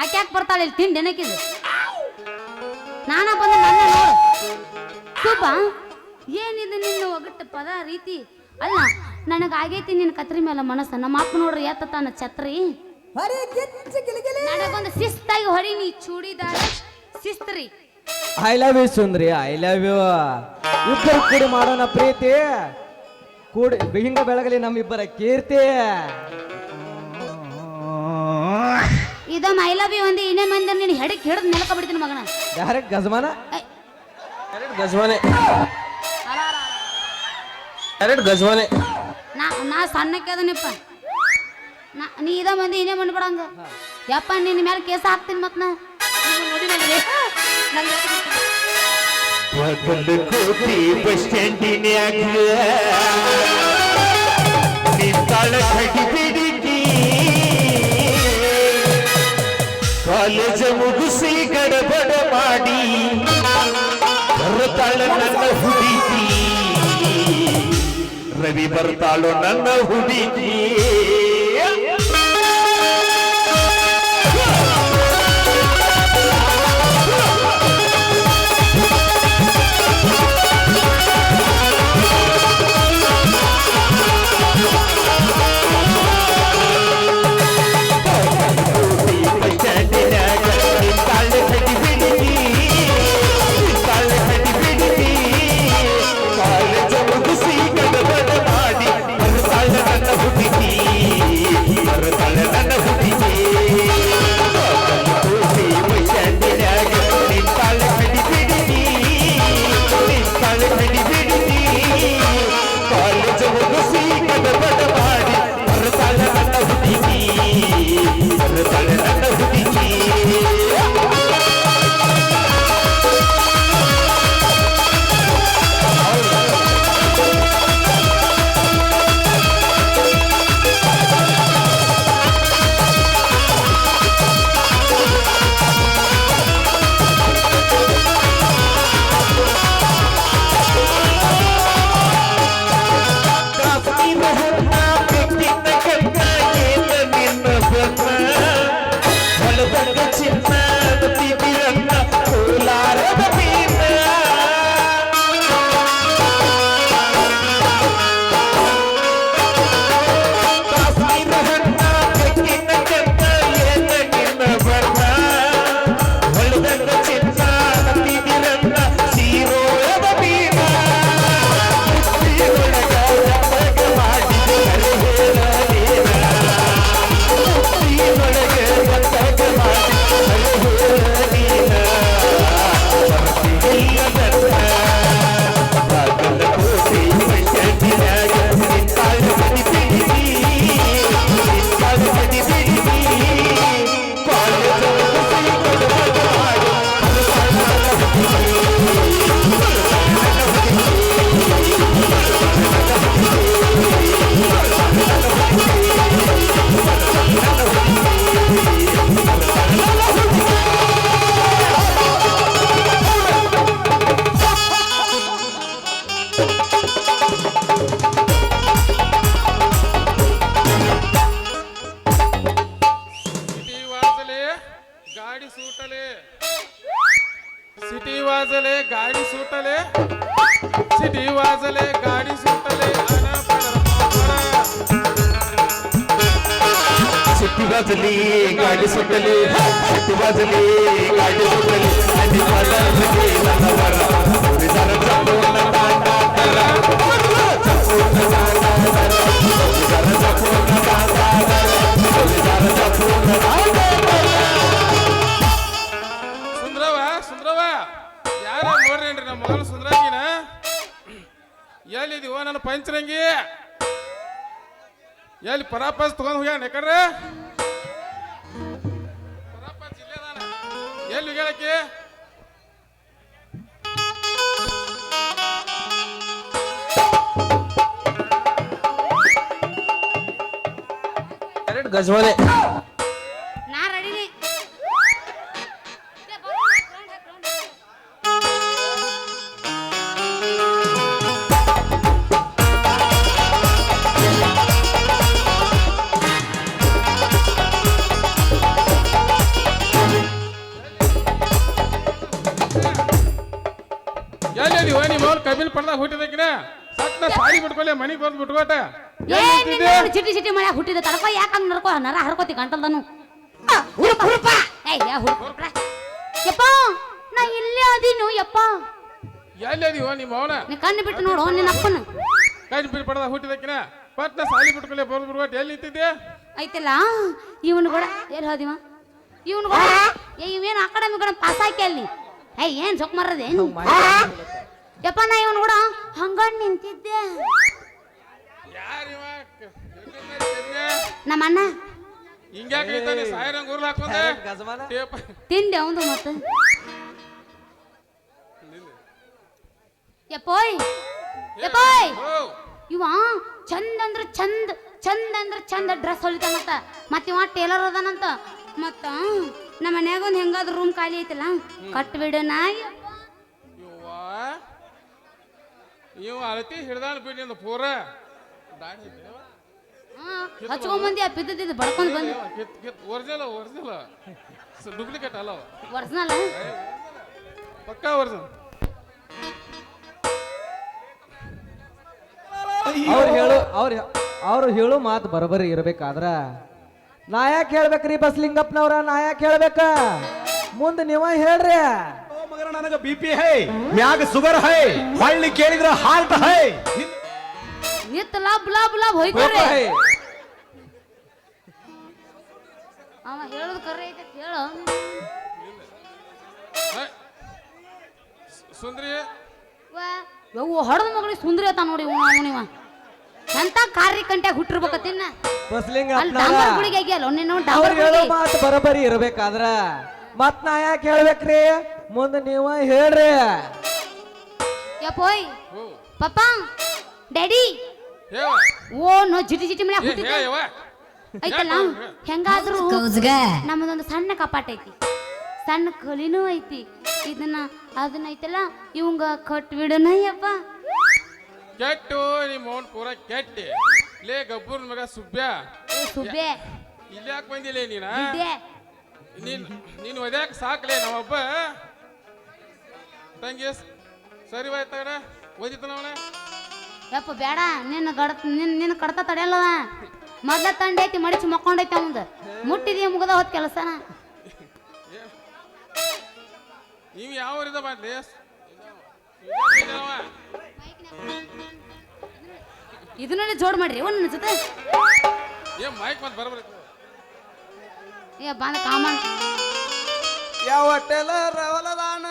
ಆಕೆ ಯಾಕೆ ಬರ್ತಾಳೆ ಇಲ್ಲಿ ತಿಂಡಿ ಏನಕ್ಕಿದೆ ನಾನ ಬಂದು ನನ್ನ ನೋಡು ಸುಬ್ಬ ಏನಿದೆ ನಿನ್ನ ಒಗಟ್ಟು ಪದ ರೀತಿ ಅಲ್ಲ ನನಗಾಗೈತಿ ನಿನ್ನ ಕತ್ರಿ ಮೇಲೆ ಮನಸ್ಸು. ನಮ್ಮ ಅಪ್ಪ ನೋಡ್ರಿ ಎತ್ತಾನ ಛತ್ರಿ. ಬರೀ ಗಿಚ್ಚ ಗಿಲಿಗಿಲಿ. ನನಗೊಂದು ಶಿಸ್ತಾಗಿ ಹೊಡಿ ನೀ ಚೂಡಿದಾರ ಶಿಸ್ತ್ರಿ. ಐ ಲವ್ ಯು ಸುಂದ್ರಿ, ಐ ಲವ್ ಯು. ಇಬ್ಬರು ಕೂಡಿ ಮಾಡೋಣ ಪ್ರೀತಿ, ಕೂಡಿ ಹಿಂಗ ಬೆಳಗಲಿ ನಮ್ಮಿಬ್ಬರ ಕೀರ್ತಿ. ಇದೊಮ್ಮೆ ಐ ಲವ್ ಯು ಅಂದಿ ಇನ್ನೇ ಮಂದಿ ನೀನು ಹೆಡಕ್ ಹಿಡಿದು ನೆಲಕ ಬಿಡ್ತೀನಿ ಮಗನ. ಡೈರೆಕ್ಟ್ ಗಜಮಾನ, ಐ. ಡೈರೆಕ್ಟ್ ಗಜಮಾನೆ, ಡೈರೆಕ್ಟ್ ಗಜಮಾನೆ. ನಾ ಸಣ್ಣಕ್ಕೆ ಅದನಪ್ಪ. ನೀ ಇದ ಮಂದಿ ಇನ್ನೇ ಬಂದ್ಬಿಡಂಗ. ಯಪ್ಪ ನಿನ್ನ ಮೇಲೆ ಕೇಸ ಹಾಕ್ತೀನಿ ಮತ್ ನಾ ನೋಡಿ ನನಗೆ ಒಂದು ಕೋಟಿ ಬಸ್ ಸ್ಟ್ಯಾಂಡಿನ್ಯಾಗ ನಿಂತಾಳ ಕಡಿಬಿಡಿಕಿ ಕಾಲೇಜ ಮುಗಿಸಿ ಗಡಬಡ ಮಾಡಿ ಬರ್ತಾಳ ನನ್ನ ಹುಡುಗಿ, ರವಿ ಬರ್ತಾಳೋ ನನ್ನ ಹುಡುಗಿ. सिटी वाजले गाडी सुटले, सिटी वाजले गाडी सुटले, सिटी वाजली गाडी सुटली, सिटी वाजली गाडी सुटली, आणि मला गेला नवरा जोडीदार जपून कांदा धरा, जपून कांदा धरा, जोडीदार जपून कांदा धरा, जोडीदार जपून कांदा धरा. ಸುಂದ್ರವ ಯಾರ ನೋಡ್ರೇನ್ರಿ ನಮ್ಮ ಮಗನ ಸುಂದ್ರಾಗಿನ ಎಲ್ಲಿದೀವ ನನ್ನ ಪಂಚರಂಗಿ ಎಲ್ಲಿ ಪರಾಪಸ್ ತಗೊಂಡ್ ಹೋಗ್ಯಾನ ಯಾಕಂದ್ರೆ ಪರಾಪಸ್ ಜಿಲ್ಲೆದಾನ ಎಲ್ಲಿ ಹೋಗ್ಯಾಳಕಿ ಗಜವಾನೆ ನಾ ರೆಡಿನಿ ಎಲ್ಲಿ ನಿಮ್ಮ ಅವ್ನು ಕಬಿಲ್ ಪಡ್ದಾಗ ಹುಟ್ಟಿದಕ್ಕಿನ ಸತ್ತ ಸಾರಿ ಬಿಟ್ಕೊಲೆ ಮನೆಗೆ ಬಂದು ಬಿಟ್ಕೋಟ ಚಿಟಿ ಚಿಟಿ ಮಳೆ ಹುಟ್ಟಿದ ತಡ್ಕೋ ಯಾಕೆ ಹಂಗ ನಡ್ಕೋ ನರ ಹರ್ಕೋತಿ ಗಂಟಲ್ದನು ಯಪ್ಪ ನಾ ಇಲ್ಲೇ ಅದೀನು ಯಪ್ಪ ಎಲ್ಲಿ ಅದೀವ ನಿಮ್ಮ ಅವನ ನೀ ಕಣ್ಣು ಬಿಟ್ಟು ನೋಡು ನಿನ್ನ ಅಪ್ಪನ ಕೈ ಬಿಟ್ಟು ಪಡೆದ ಹುಟ್ಟಿದಕ್ಕಿನ ಪಟ್ನ ಸಾಲಿ ಬಿಟ್ಕೊಳ್ಳಿ ಬರ್ಬಿಟ್ಟು ಎಲ್ಲಿ ನಿಂತಿದ್ದೆ ಐತಿಲ್ಲ ಇವನು ಕೂಡ ಎಲ್ಲಿ ಹೋದಿವ ಇವನು ಕೂಡ ಇವೇನು ಅಕಾಡೆಮಿ ಕೂಡ ಪಾಸ್ ಹಾಕಿ ಅಲ್ಲಿ ಏನ್ ಸೊಕ್ ಮರದೆ ಯಪ್ಪ ನಾ ಇವನು ಕೂಡ ಹಂಗ ನಿಂತಿದ್ದೆ ಯಾರಿವ ನಮ್ಮ ಅಣ್ಣ ಹಿಂಗ್ಯಾಕೆ ನಿಂತಾನೆ ಸಾಯಿರಂಗ್ ಊರ್ಲ ಹಾಕೊಂಡೆ ಗಜಮಾನ ಟೇಪ್ ತಿಂದೆ ಅವಂದು ಮತ್ತೆ ಯಪ್ಪೋಯ್ ಯಪ್ಪೋಯ್ ಇವ ಚಂದ ಅಂದ್ರ ಚಂದ ಚಂದ ಅಂದ್ರ ಚಂದ ಡ್ರೆಸ್ ಹೊಲಿತಾನಂತ ಮತ್ತ ಇವ ಟೇಲರ್ ಅದಾನಂತ ಮತ್ತ ನಮ್ಮ ಮನ್ಯಾಗ ಒಂದ್ ಹೆಂಗಾದ್ರು ರೂಮ್ ಖಾಲಿ ಐತಲ್ಲ ಕಟ್ಬಿಡು ನಾ ಇವ ಅಳತಿ ಹಿಡ್ದಾಳ ಬಿಡಿ ಅಂದ ಪೂರ ದಾಡಿ ಹಚ್ಕೊಂಬಂದಿ ಬಿದ್ದಿದ್ದು ಬಡ್ಕೊಂಡ್ ಬಂದಿ ಒರಿಜಿನಲ್ ಒರಿಜಿನಲ್ ಡೂಪ್ಲಿಕೇಟ್ ಅಲ್ಲ ಒರ್ಜಿನಲ್ ಪಕ್ಕಾ ಒರಿಜಿನಲ್ ಅವ್ರು ಹೇಳು ಮಾತು ಬರೋಬರಿ ಇರ್ಬೇಕಾದ್ರ ನಾ ಯಾಕೆ ಹೇಳ್ಬೇಕ್ರಿ ಬಸ್ಲಿಂಗಪ್ಪನವ್ರ ನಾ ಯಾಕೆ ಹೇಳ್ಬೇಕ ಮುಂದೆ ನೀವ ಹೇಳ್ರಿ ಮಗನ ನನಗ ಬಿಪಿ ಹೈ ಮ್ಯಾಗ ಶುಗರ್ ಹೈ ಹಳ್ಳಿ ಕೇಳಿದ್ರ ಹಾರ್ಟ್ ಹೈ ನಿತ್ ಲಾಬ್ ಲಾಬ್ ಲಾಬ್ ಹೋಯ್ತಾರೆ ಅವ ಹೇಳೋದು ಕರೆ ಐತೆ ಹೇಳು ಸುಂದ್ರಿ ಯವ್ವ ಹೊಡೆದ ಮಗಳಿಗೆ ಸುಂದರಿ ಆತ ನೋಡಿ ಅವನಿವ ಎಂತ ಕಾರ್ಯ ಕಂಟ್ಯಾಗ ಹುಟ್ಟಿರ್ಬೇಕತ್ತಿನ ಅಲ್ಲಿ ಬಸ್ಲಿಂಗಪ್ಪನವ್ರ ಡಾಂಬರ್ ಗುಳಿಗೆ ಆಗ್ಯಲ್ಲ ನೀನು ಅವ್ರು ಡಾಂಬರ್ ಹೇಳೋ ಗುಳಿಗೆ ಮಾತು ಬರೋಬರಿ ಇರ್ಬೇಕಾದ್ರ ಮತ್ ನಾ ಯಾಕೆ ಹೇಳ್ಬೇಕ್ರಿ ಮುಂದೆ ನೀವ ಹೇಳ್ರಿ ಯಪ್ಪೋಯ್ ಪಪ್ಪ ಡ್ಯಾಡಿ ಹೇವ ಓ ನೋ ಜಿಟಿ ಜಿಟಿ ಮನೆ ಹುಟ್ಟಿದ್ದೆ ಹೇವ ಐತಲ್ಲ ಹೆಂಗಾದ್ರೂ ನಮ್ಮದೊಂದು ಸಣ್ಣ ಕಪಾಟ ಐತಿ ಸಣ್ಣ ಕಲಿನೂ ಐತಿ ಅದನ್ನ ಐತಲ್ಲ ಇವಂಗ ಕಟ್ಬಿಡನಯ್ಯಪ್ಪ ಕೆಟ್ಟು ನಿಮ್ಮ ಅವನ್ ಪೂರ ಕೆಟ್ಟಿ ಲೇ ಗಬ್ಬೂರ್ ಮಗ ಸುಬ್ಬ್ಯಾ ಸುಬ್ಬೆ ಇಲ್ಲಿ ಯಾಕೆ ಬಂದಿಲ್ಲ ನೀನ ಇದ್ದೆ ನೀನು ಒದ್ಯಾಕ ಸಾಕ್ಲೇ ನಾವೊಬ್ಬ ತಂಗಿ ಸರಿ ಹೋಯ್ತಾಗ ಓದಿತ್ತನವನ ಯಪ್ಪ ಬೇಡ ನಿನ್ನ ಕಡತ ತಡೆಯಲ್ಲವ ಮೊದ್ಲ ತಂಡ ಐತಿ ಮಡಿಸಿ ಮಕ್ಕೊಂಡೈತಿ ಅವಂದ ಮುಟ್ಟಿದೀಯ ಮುಗದ ಹೋದ್ ಕೆಲಸನ ನೀವು ಯಾವ ಊರಿಂದ ಮಾಡ್ಲಿ ಇದನ್ನೇ ಜೋಡ್ ಮಾಡ್ರಿ ನನ್ನ ಜೊತೆ ಏನ್ ಮೈಕ್ ಮತ್ತೆ ಬರಬರ ಏ ಬಾಂದ ಕಾಮನ್ ಯಾವ ಟೇಲರ್ ಅವಲದಾನ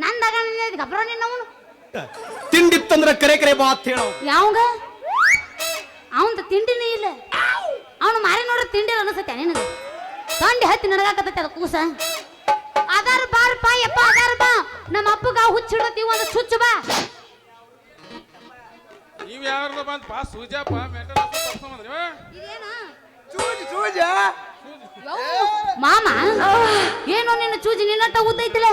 ನಂದಾಗ ಗಬ್ರ ನಿನ್ನವನು ತಿಂಡಿತ್ತಂದ್ರ ಕರೆ ಕರೆ ಮಾತ್ ಹೇಳೋ ಯಾವಂಗ ಅವಂದ ತಿಂಡಿನೇ ಇಲ್ಲ ಅವನು ಮಾರಿ ನೋಡ್ರಿ ತಿಂಡಿ ಅನಿಸತ್ತೆ ನಿನಗೆ ತಂಡಿ ಹತ್ತಿ ನಡಗಾಕತ್ತೈತೆ ಅದ ಕೂಸ ಅದಾರ ಬಾರಪ್ಪ ಯಪ್ಪ ಅದಾರ ಬಾ ನಮ್ಮ ಅಪ್ಪಗ ಹುಚ್ಚಿಡತೀವಿ ಒಂದು ಚುಚ್ಚು ಬಾ ನೀವು ಯಾವ್ದು ಬಂದ್ ಪಾ ಸೂಜಪ್ಪ ಮೆಟಲ್ ಮಾಮ ಏನೋ ನಿನ್ನ ಚೂಜಿ ನಿನ್ನಟ್ಟ ಉದ್ದೈತಿಲ್ಲ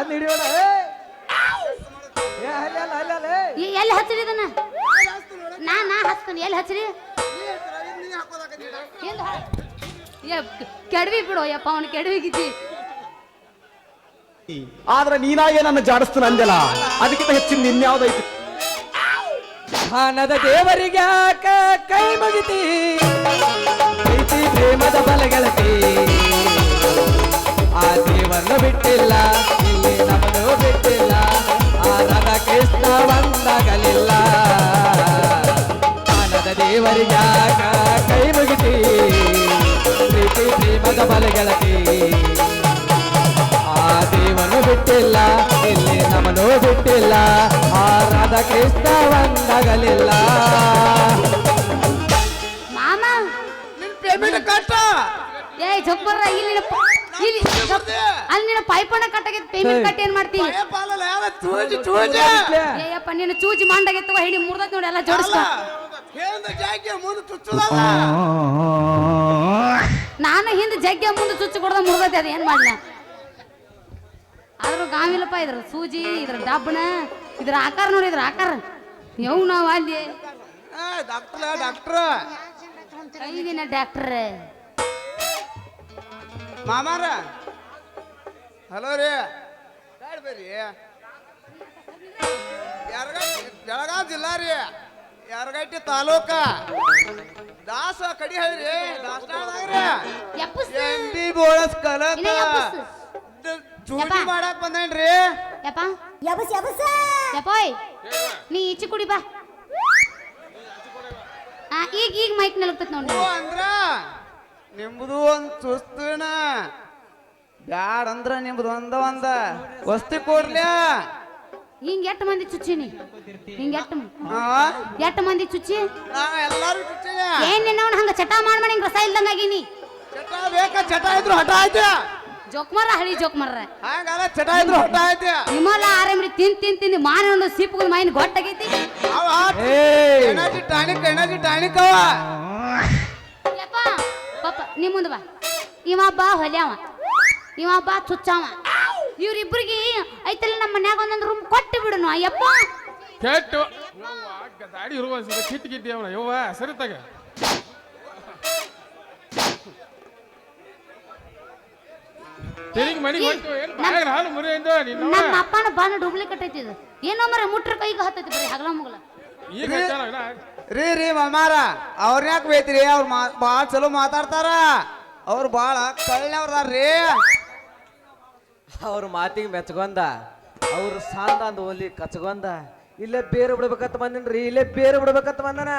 ಬಂದು ಹಿಡಿಯೋಣ ಎಲ್ಲಿ ಹಚ್ಚಿರಿ ಇದನ್ನ ನಾ ಹಚ್ತೀನಿ ಎಲ್ಲಿ ಹಚ್ಚಿರಿ ಕೆಡವಿ ಬಿಡು ಯಪ್ಪ ಅವನು ಕೆಡವಿಗಿದ್ದಿ ಆದ್ರೆ ನೀನಾಗೆ ನನ್ನ ಜಾಡಿಸ್ತಾನ ಅಂದೆಲ್ಲ ಅದಕ್ಕಿಂತ ಹೆಚ್ಚಿನ ನಿನ್ಯಾವ್ದೈತಿ ಹಣದ ದೇವರಿಗೆ ಕೈ ಮುಗಿತಿ ಪ್ರೀತಿ ಪ್ರೇಮದ ಬಲಗೆಳತಿ ಆ ದೇವರನ್ನು ಬಿಟ್ಟಿಲ್ಲ ಇಲ್ಲಿ ನಮ್ಮನ್ನು ಬಿಟ್ಟಿಲ್ಲ ಆ ರಾಧಾ ಕೃಷ್ಣ ಬಂದಾಗಲಿಲ್ಲ ಹಣದ ದೇವರಿಗೆ ಕೈ ಮುಗಿತಿ ಪ್ರೀತಿ ಪ್ರೇಮದ ಬಲಗೆಳತಿ ಆ ದೇವನು ಬಿಟ್ಟಿಲ್ಲ ಇಲ್ಲಿ ನಮ್ಮನ್ನು ಬಿಟ್ಟಿಲ್ಲ ಆ ರಾಧಾ ಕೃಷ್ಣ ಒಂದಾಗಲಿಲ್ಲ ಮಾಮ ಪೇಮೆಂಟ್ ಕಟ್ಟ ಏ ಜೊಬ್ಬರ ಇಲ್ಲಿ ಅಲ್ಲಿ ನಿನ್ನ ಪೈಪಣ್ಣ ಕಟ್ಟಾಗಿತ್ತು ಪೇಮೆಂಟ್ ಕಟ್ಟಿ ಏನ್ ಮಾಡ್ತಿ ಏಯಪ್ಪ ನಿನ್ನ ಚೂಜಿ ಮಂಡಾಗಿತ್ತು ಹಿಡಿ ಮುರ್ದತ್ ನೋಡಿ ಎಲ್ಲ ಜೋಡಿಸ್ಕೊ ನಾನು ಹಿಂದೆ ಜಗ್ಗ ಮುಂದೆ ಚುಚ್ಚು ಕೊಡ್ದ ಮುರ್ದತಿ ಅದ ಏನ್ ಮಾಡ್ಲ ಆದ್ರೂ ಗಾವಿಲ್ಲಪ್ಪ ಇದ್ರ ಸೂಜಿ ಇದ್ರ ಡಬ್ಬಣ ಇದ್ರ ಆಕಾರ ನೋಡಿ ಇದ್ರ ಆಕಾರ ಯವ್ ನಾವ್ ಅಲ್ಲಿ ಡಾಕ್ಟ್ರ ಐದಿನ ಡಾಕ್ಟರ್ ಮಾಮಾರ ಹಲೋ ರೀ ಬರ್ರಿ ಬೆಳಗಾವ್ ಜಿಲ್ಲಾ ರೀ ಯಾರಗಟ್ಟಿ ತಾಲೂಕ ದಾಸ ಕಡಿ ಹೇಳ್ರಿ ಎಪ್ಪಸ್ ಎಂಬಿ ಬೋಳಸ್ ಕಲಕ ಇನ್ನ ಎಪ್ಪಸ್ ಚೂಟಿ ಮಾಡಕ್ ಬಂದೇನ್ರಿ ಯಪ್ಪ ಯಬಸ್ ಯಬಸ್ ಯಪ್ಪೋಯ್ ನೀ ಈಚೆ ಕುಡಿ ಬಾ ಈಗ ಮೈಕ್ ನಲಗ್ತತ್ ನೋಡಿ ಅಂದ್ರ ನಿಮ್ದು ಒಂದ್ ಸುಸ್ತನ ಬ್ಯಾಡ ಅಂದ್ರ ನಿಮ್ದು ಒಂದ ವಸ್ತಿ ಕೊಡ್ಲ್ಯಾ ಹಿಂಗ್ ಎಷ್ಟ್ ಮಂದಿ ಚುಚ್ಚಿನಿ ಹಿಂಗ್ ಎಷ್ಟ್ ಮಂದಿ ಚುಚ್ಚಿ ನಾ ಎಲ್ಲಾರು ಚುಚ್ಚಿನ ಏನ್ ನಿನ್ನವನ್ ಹಂಗ ಚಟ ಮಾಡಿ ಹಿಂಗ್ ರಸ ಇಲ್ದಂಗ ಆಗೀನಿ ಚಟ ಬೇಕ ಚಟ ಇದ್ರು ಹಠ ಐತೆ ಜೋಕ್ಮರ ಹಳಿ ಜೋಕ್ಮರ ಹಂಗಲ್ಲ ಚಟ ಇದ್ರು ಹಠ ಐತೆ ಹಿಮಾಲ ಆರಾಮ್ರಿ ತಿಂದು ಮಾನ ಸೀಪುಗಳ ಮೈನ್ ಗೊಟ್ಟಾಗೈತಿ ಅವ ಎನರ್ಜಿ ಟಾನಿಕ್ ಅವ ಯಪ್ಪ ಪಾಪ ನೀ ಮುಂದೆ ಬಾ ಇವ ಬಾ ಹೊಲ್ಯಾವ ಇವ ಬಾ ಚುಚ್ಚಾವ ಇವ್ರಿಬ್ರಿಗೆ ಐತಲ್ಲ ನಮ್ಮ ಮನ್ಯಾಗ ಒಂದೊಂದು ರೂಮ್ ಕೊಟ್ಟು ಬಿಡುನು ಅಯ್ಯಪ್ಪ ಕೆಟ್ಟು ದಾಡಿ ಇರುವ ಕಿಟ್ಟಿ ಅವನ ಯವ್ವ ಸರಿ ತಗ ತಿರುಗಿ ಮನೆಗೆ ಹೋಯ್ತು ಏನು ಬಾಯಾಗ ಹಾಲು ಮುರಿಯಿಂದ ನಿನ್ನ ನಮ್ಮ ಅಪ್ಪನ ಬಾನ ಡೂಪ್ಲಿಕೇಟ್ ಐತಿ ಇದು ಏನೋ ಮರ ಮುಟ್ರ ಕೈಗೆ ಹತ್ತೈತಿ ಬರೀ ಹಗಲ ಮುಗಲ ಈಗ ರೀ ಮಾಮಾರ ಅವ್ರ ಯಾಕೆ ಬೇಯ್ತಿರಿ ಅವ್ರ ಬಾಳ ಚಲೋ ಮಾತಾಡ್ತಾರ ಅವ್ರು ಬಾಳ ಕಳ್ಳವ್ರದಾರ್ರಿ ಅವ್ರ ಮಾತಿಗೆ ಮೆಚ್ಕೊಂಡ ಅವ್ರ ಸಾಂದ ಅಂದ ಓಲಿ ಕಚ್ಕೊಂಡ ಇಲ್ಲೇ ಬೇರೆ ಬಿಡ್ಬೇಕಂತ ಬಂದಿನ್ರಿ ಇಲ್ಲೇ ಬೇರೆ ಬಿಡ್ಬೇಕಂತ ಬಂದನ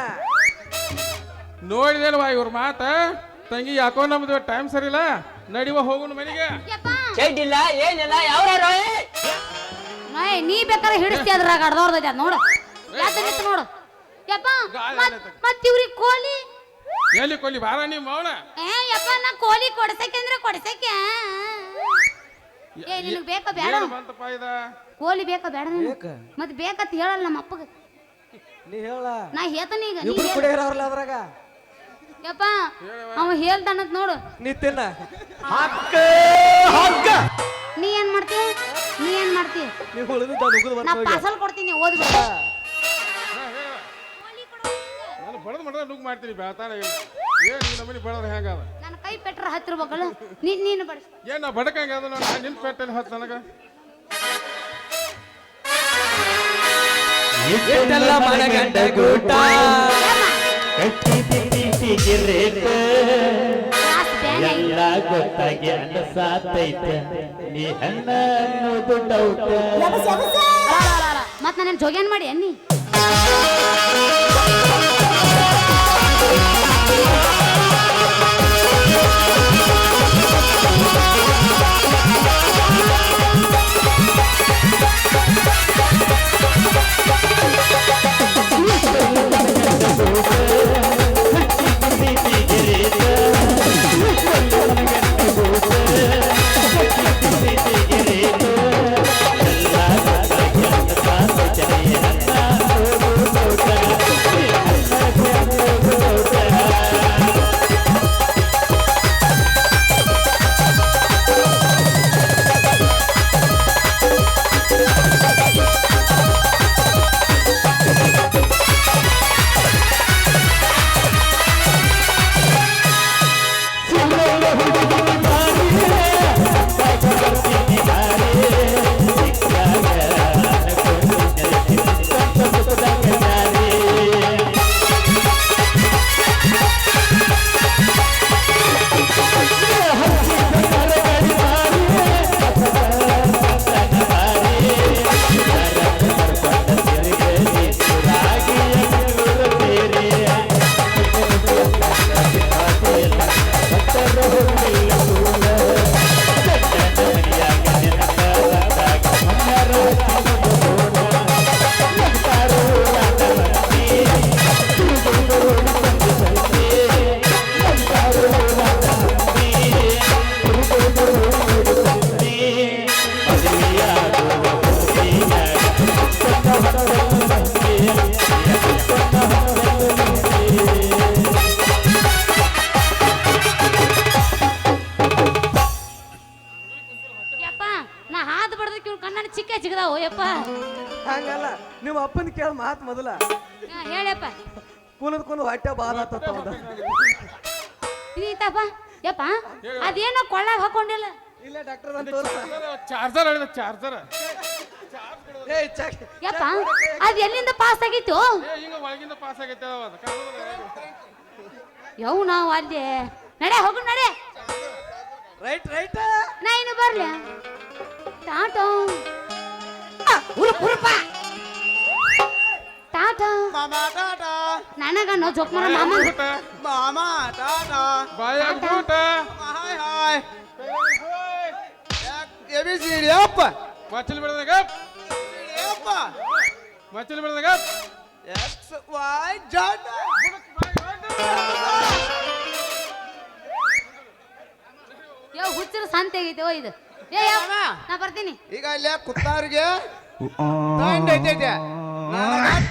ನೋಡಿದೇಲ್ವಾ ಇವ್ರ ಮಾತ ತಂಗಿ ಯಾಕೋ ನಮ್ದು ಟೈಮ್ ಸರಿಲ್ಲ ನಡಿವ ಹೋಗುಣ ಮನೆಗೆ ಚಡ್ಡಿಲ್ಲ ಏನಿಲ್ಲ ಯಾವ್ಯಾರು ನೀ ಬೇಕಾದ್ರೆ ಹಿಡಿಸ್ತಿ ಅದ್ರಾಗ ಅಡ್ದವ್ರದೈತಿ ಅದ್ ನೋಡು ಯಾತನಿತ್ತು ನೋಡು ಯಪ್ಪ ಮತ್ ಇವ್ರಿಗೆ ಕೋಲಿ ಎಲ್ಲಿ ಕೊಲ್ಲಿ ಬಾರ ನೀವು ಮೌನ ಯಪ್ಪ ನಾ ಕೋಲಿ ಕೊಡ್ಸಕ್ಕೆ ಕೊಡ್ಸಕ್ಕೆ ಏ ನಿನಗ್ ಬೇಕಾ ಬೇಡ ಬಂತಪ್ಪ ಇದ ಕೋಲಿ ಬೇಕಾ ಬೇಡ ಬೇಕ. ಮತ್ ಬೇಕಂತ ಹೇಳಲ್ಲ ನಮ್ಮ ಅಪ್ಪಗ ನೀ ಹೇಳ ನಾ ಹೇಳ್ತಾನೆ ಈಗ ನೀ ಇಬ್ರು ಹೇಳ್. ಕೂಡ ಇರೋರ್ಲ ಅದ್ರಾಗ ಯಪ್ಪ ಅವ ಹೇಳ್ತಾನಂತ ನೋಡು ನೀ ತಿನ್ನ ನೀ ಏನ್ ಮಾಡ್ತಿ ನೀ ಉಳಿದಿದ್ದ ನುಗ್ಗದು ನಾ ಬರ್ತ ಪಾರ್ಸಲ್ ಕೊಡ್ತೀನಿ ಓದ್ಬಿಡು ನಾನು ಬಡದ್ ಮಾಡಿದ್ರೆ ನುಗ್గు ಮಾಡ್ತೀನಿ ಬೆಳತಾನ ಇಲ್ಲ ಏನ್ ಈ ನಮ್ಮನಿ ಬಡದ್ರ ಹೆಂಗದ ನನ್ನ ಕೈ ಪೆಟ್ರ ಹತ್ತಿರ್ಬೇಕಲ್ಲ ನೀನು ಬಡಿಸ್ ಏನ್ ನಾ ಬಡಕಂಗ ಅದ ನಾನು ನಿನ್ ಪೆಟ್ಟಲ್ಲಿ ಹತ್ತು ನನಗ ಇಷ್ಟೆಲ್ಲ ಮನಗಂಡ ಗೂಟ ಎಲ್ಲ ಗೊತ್ತಾಗಿ ಅನಸಾತೈತೆ ನೀ ಹೆಣ್ಣ ಅನ್ನೋದು ಡೌಟ್ ಯಬಸ್ ಯಬಸ್ ಮತ್ ನಾನು ಜೋಗ್ಯಾನ್ ಮಾಡಿ ಅನ್ನಿ ಎಲ್ಲ ಗೊತ್ತಾಗಿ ಅನಸಾತೈತೆ ನೀ ಹೆಣ್ಣ ಅನ್ನೋದು ಡೌಟ್ ನೋಡಿದ್ರೆ ಇವ್ನ ಕಣ್ಣಾನ ಚಿಕ್ಕ ಚಿಕ್ಕದಾವು ಯಪ್ಪ. ಹಂಗಲ್ಲ ನಿಮ್ಮ ಅಪ್ಪನ ಕೇಳ ಮಾತು ಮೊದಲ ಹೇಳಪ್ಪ. ಕುಣದ್ ಹೊಟ್ಟೆ ಬಾಲ ಇದೀತಪ್ಪ ಯಪ್ಪ, ಅದೇನೋ ಕೊಳ್ಳಾಗ ಹಾಕೊಂಡಿಲ್ಲ. ಇಲ್ಲ ಡಾಕ್ಟರ್ ಅಂತ ತೋರ್ಸ. ಚಾರ್ಜರ್ ಹೇಳಿದ ಚಾರ್ಜರ್. ಯಪ್ಪ ಅದ್ ಎಲ್ಲಿಂದ ಪಾಸ್ ಆಗಿತ್ತು? ಹಿಂಗ ಒಳಗಿಂದ ಪಾಸ್ ಆಗೈತೆ ಯವ್ ನಾವು ಅಲ್ಲಿ ನಡೆ ಹೋಗು ನಡೆ. ರೈಟ್ ರೈಟ್ ನಾ ಇನ್ನು ಬರ್ಲ ಟಾಟಾ ಟಾಟಾ ಮಾಮ ಟಾಟಾ ನನಗ ನೋ ಜೋಕ್ಮನ ಮಾಮ ಮಾಮ ಟಾಟಾ ಬಾಯ ಊಟ ಹಾಯ್ ಹಾಯ್ ABCD ಅಪ್ಪ ಮಚ್ಚಲ್ ಬಿಡದಾಗ ಅಪ್ಪ ಮಚ್ಚಲ್ ಬಿಡದಾಗ XY Z ಯವ್ ಹುಚ್ಚರು ಸಂತೆ ಆಗೈತೆ ಓ ಇದು. ಏ ಯವ್, ನಾ ಬರ್ತೀನಿ. ಈಗ ಇಲ್ಲೇ ಕುತ್ತಾರಿಗೆ ತಿಂಡಿ ಐತೈತೆ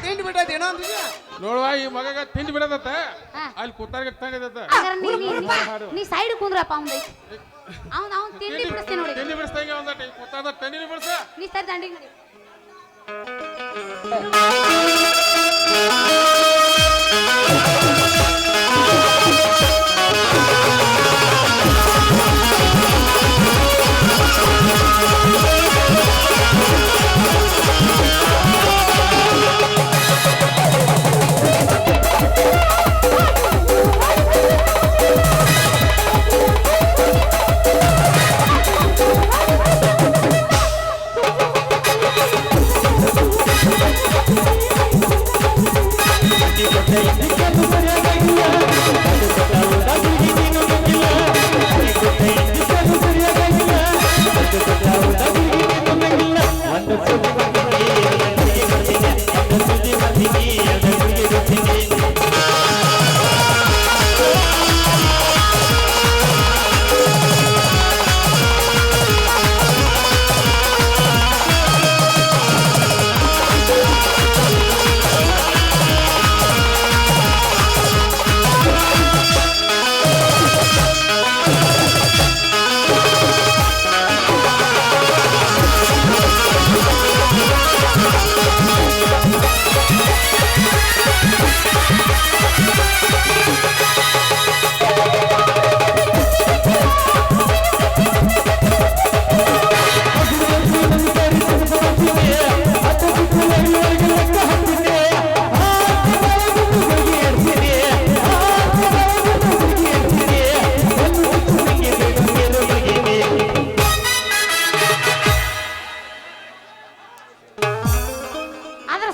ತಿಂಡಿ ಬಿಟ್ಟೈತಿ ಇನ್ನೊಂದು ನೋಡುವ ಈ ಮಗಗ ತಿಂಡಿ ಬಿಡದತ್ತ ಹಾ. ಅಲ್ಲಿ ಕೂತಾರ್ಗೆ ತಂಗದತ್ತ ಹಾಗಾದ್ರೆ ನೀ ಸೈಡ್ ಕುಂದ್ರಪ್ಪ ಅವ್ನ ಅವ್ನ್ ತಿಂಡಿ ಬಿಡಿಸ್ತೀನಿ ನೋಡಿ. ತಿಂಡಿ ಬಿಡಿಸ್ದಂಗೆ ಒಂದಟ್ಟ ಈ ಕೂತಾದ ತಿಂಡಿ ಬಿಡಿಸ ನೀ ಸರಿ ದಂಡಿಗೆ ನಡಿ.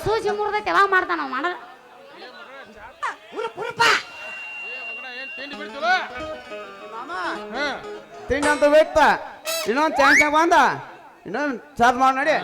ಸೂಜಿ ಮುರಿದೈತೆ ಯಾವಾಗ ಮಾಡ್ತಾನ ನಾವು ಮಾಡ ಏನ್ ತಿಂಡಿ ಬಿಡ್ತಿಲ್ಲ ತಿಂಡಿ ಅಂತ ಬಿಟ್ಟ ಇನ್ನೊಂದು ಚಾನ್ಸ್ ಬಂದ ಇನ್ನೊಂದು ಚಾರ್ಜ್ ಮಾಡಿ ನೋಡಿ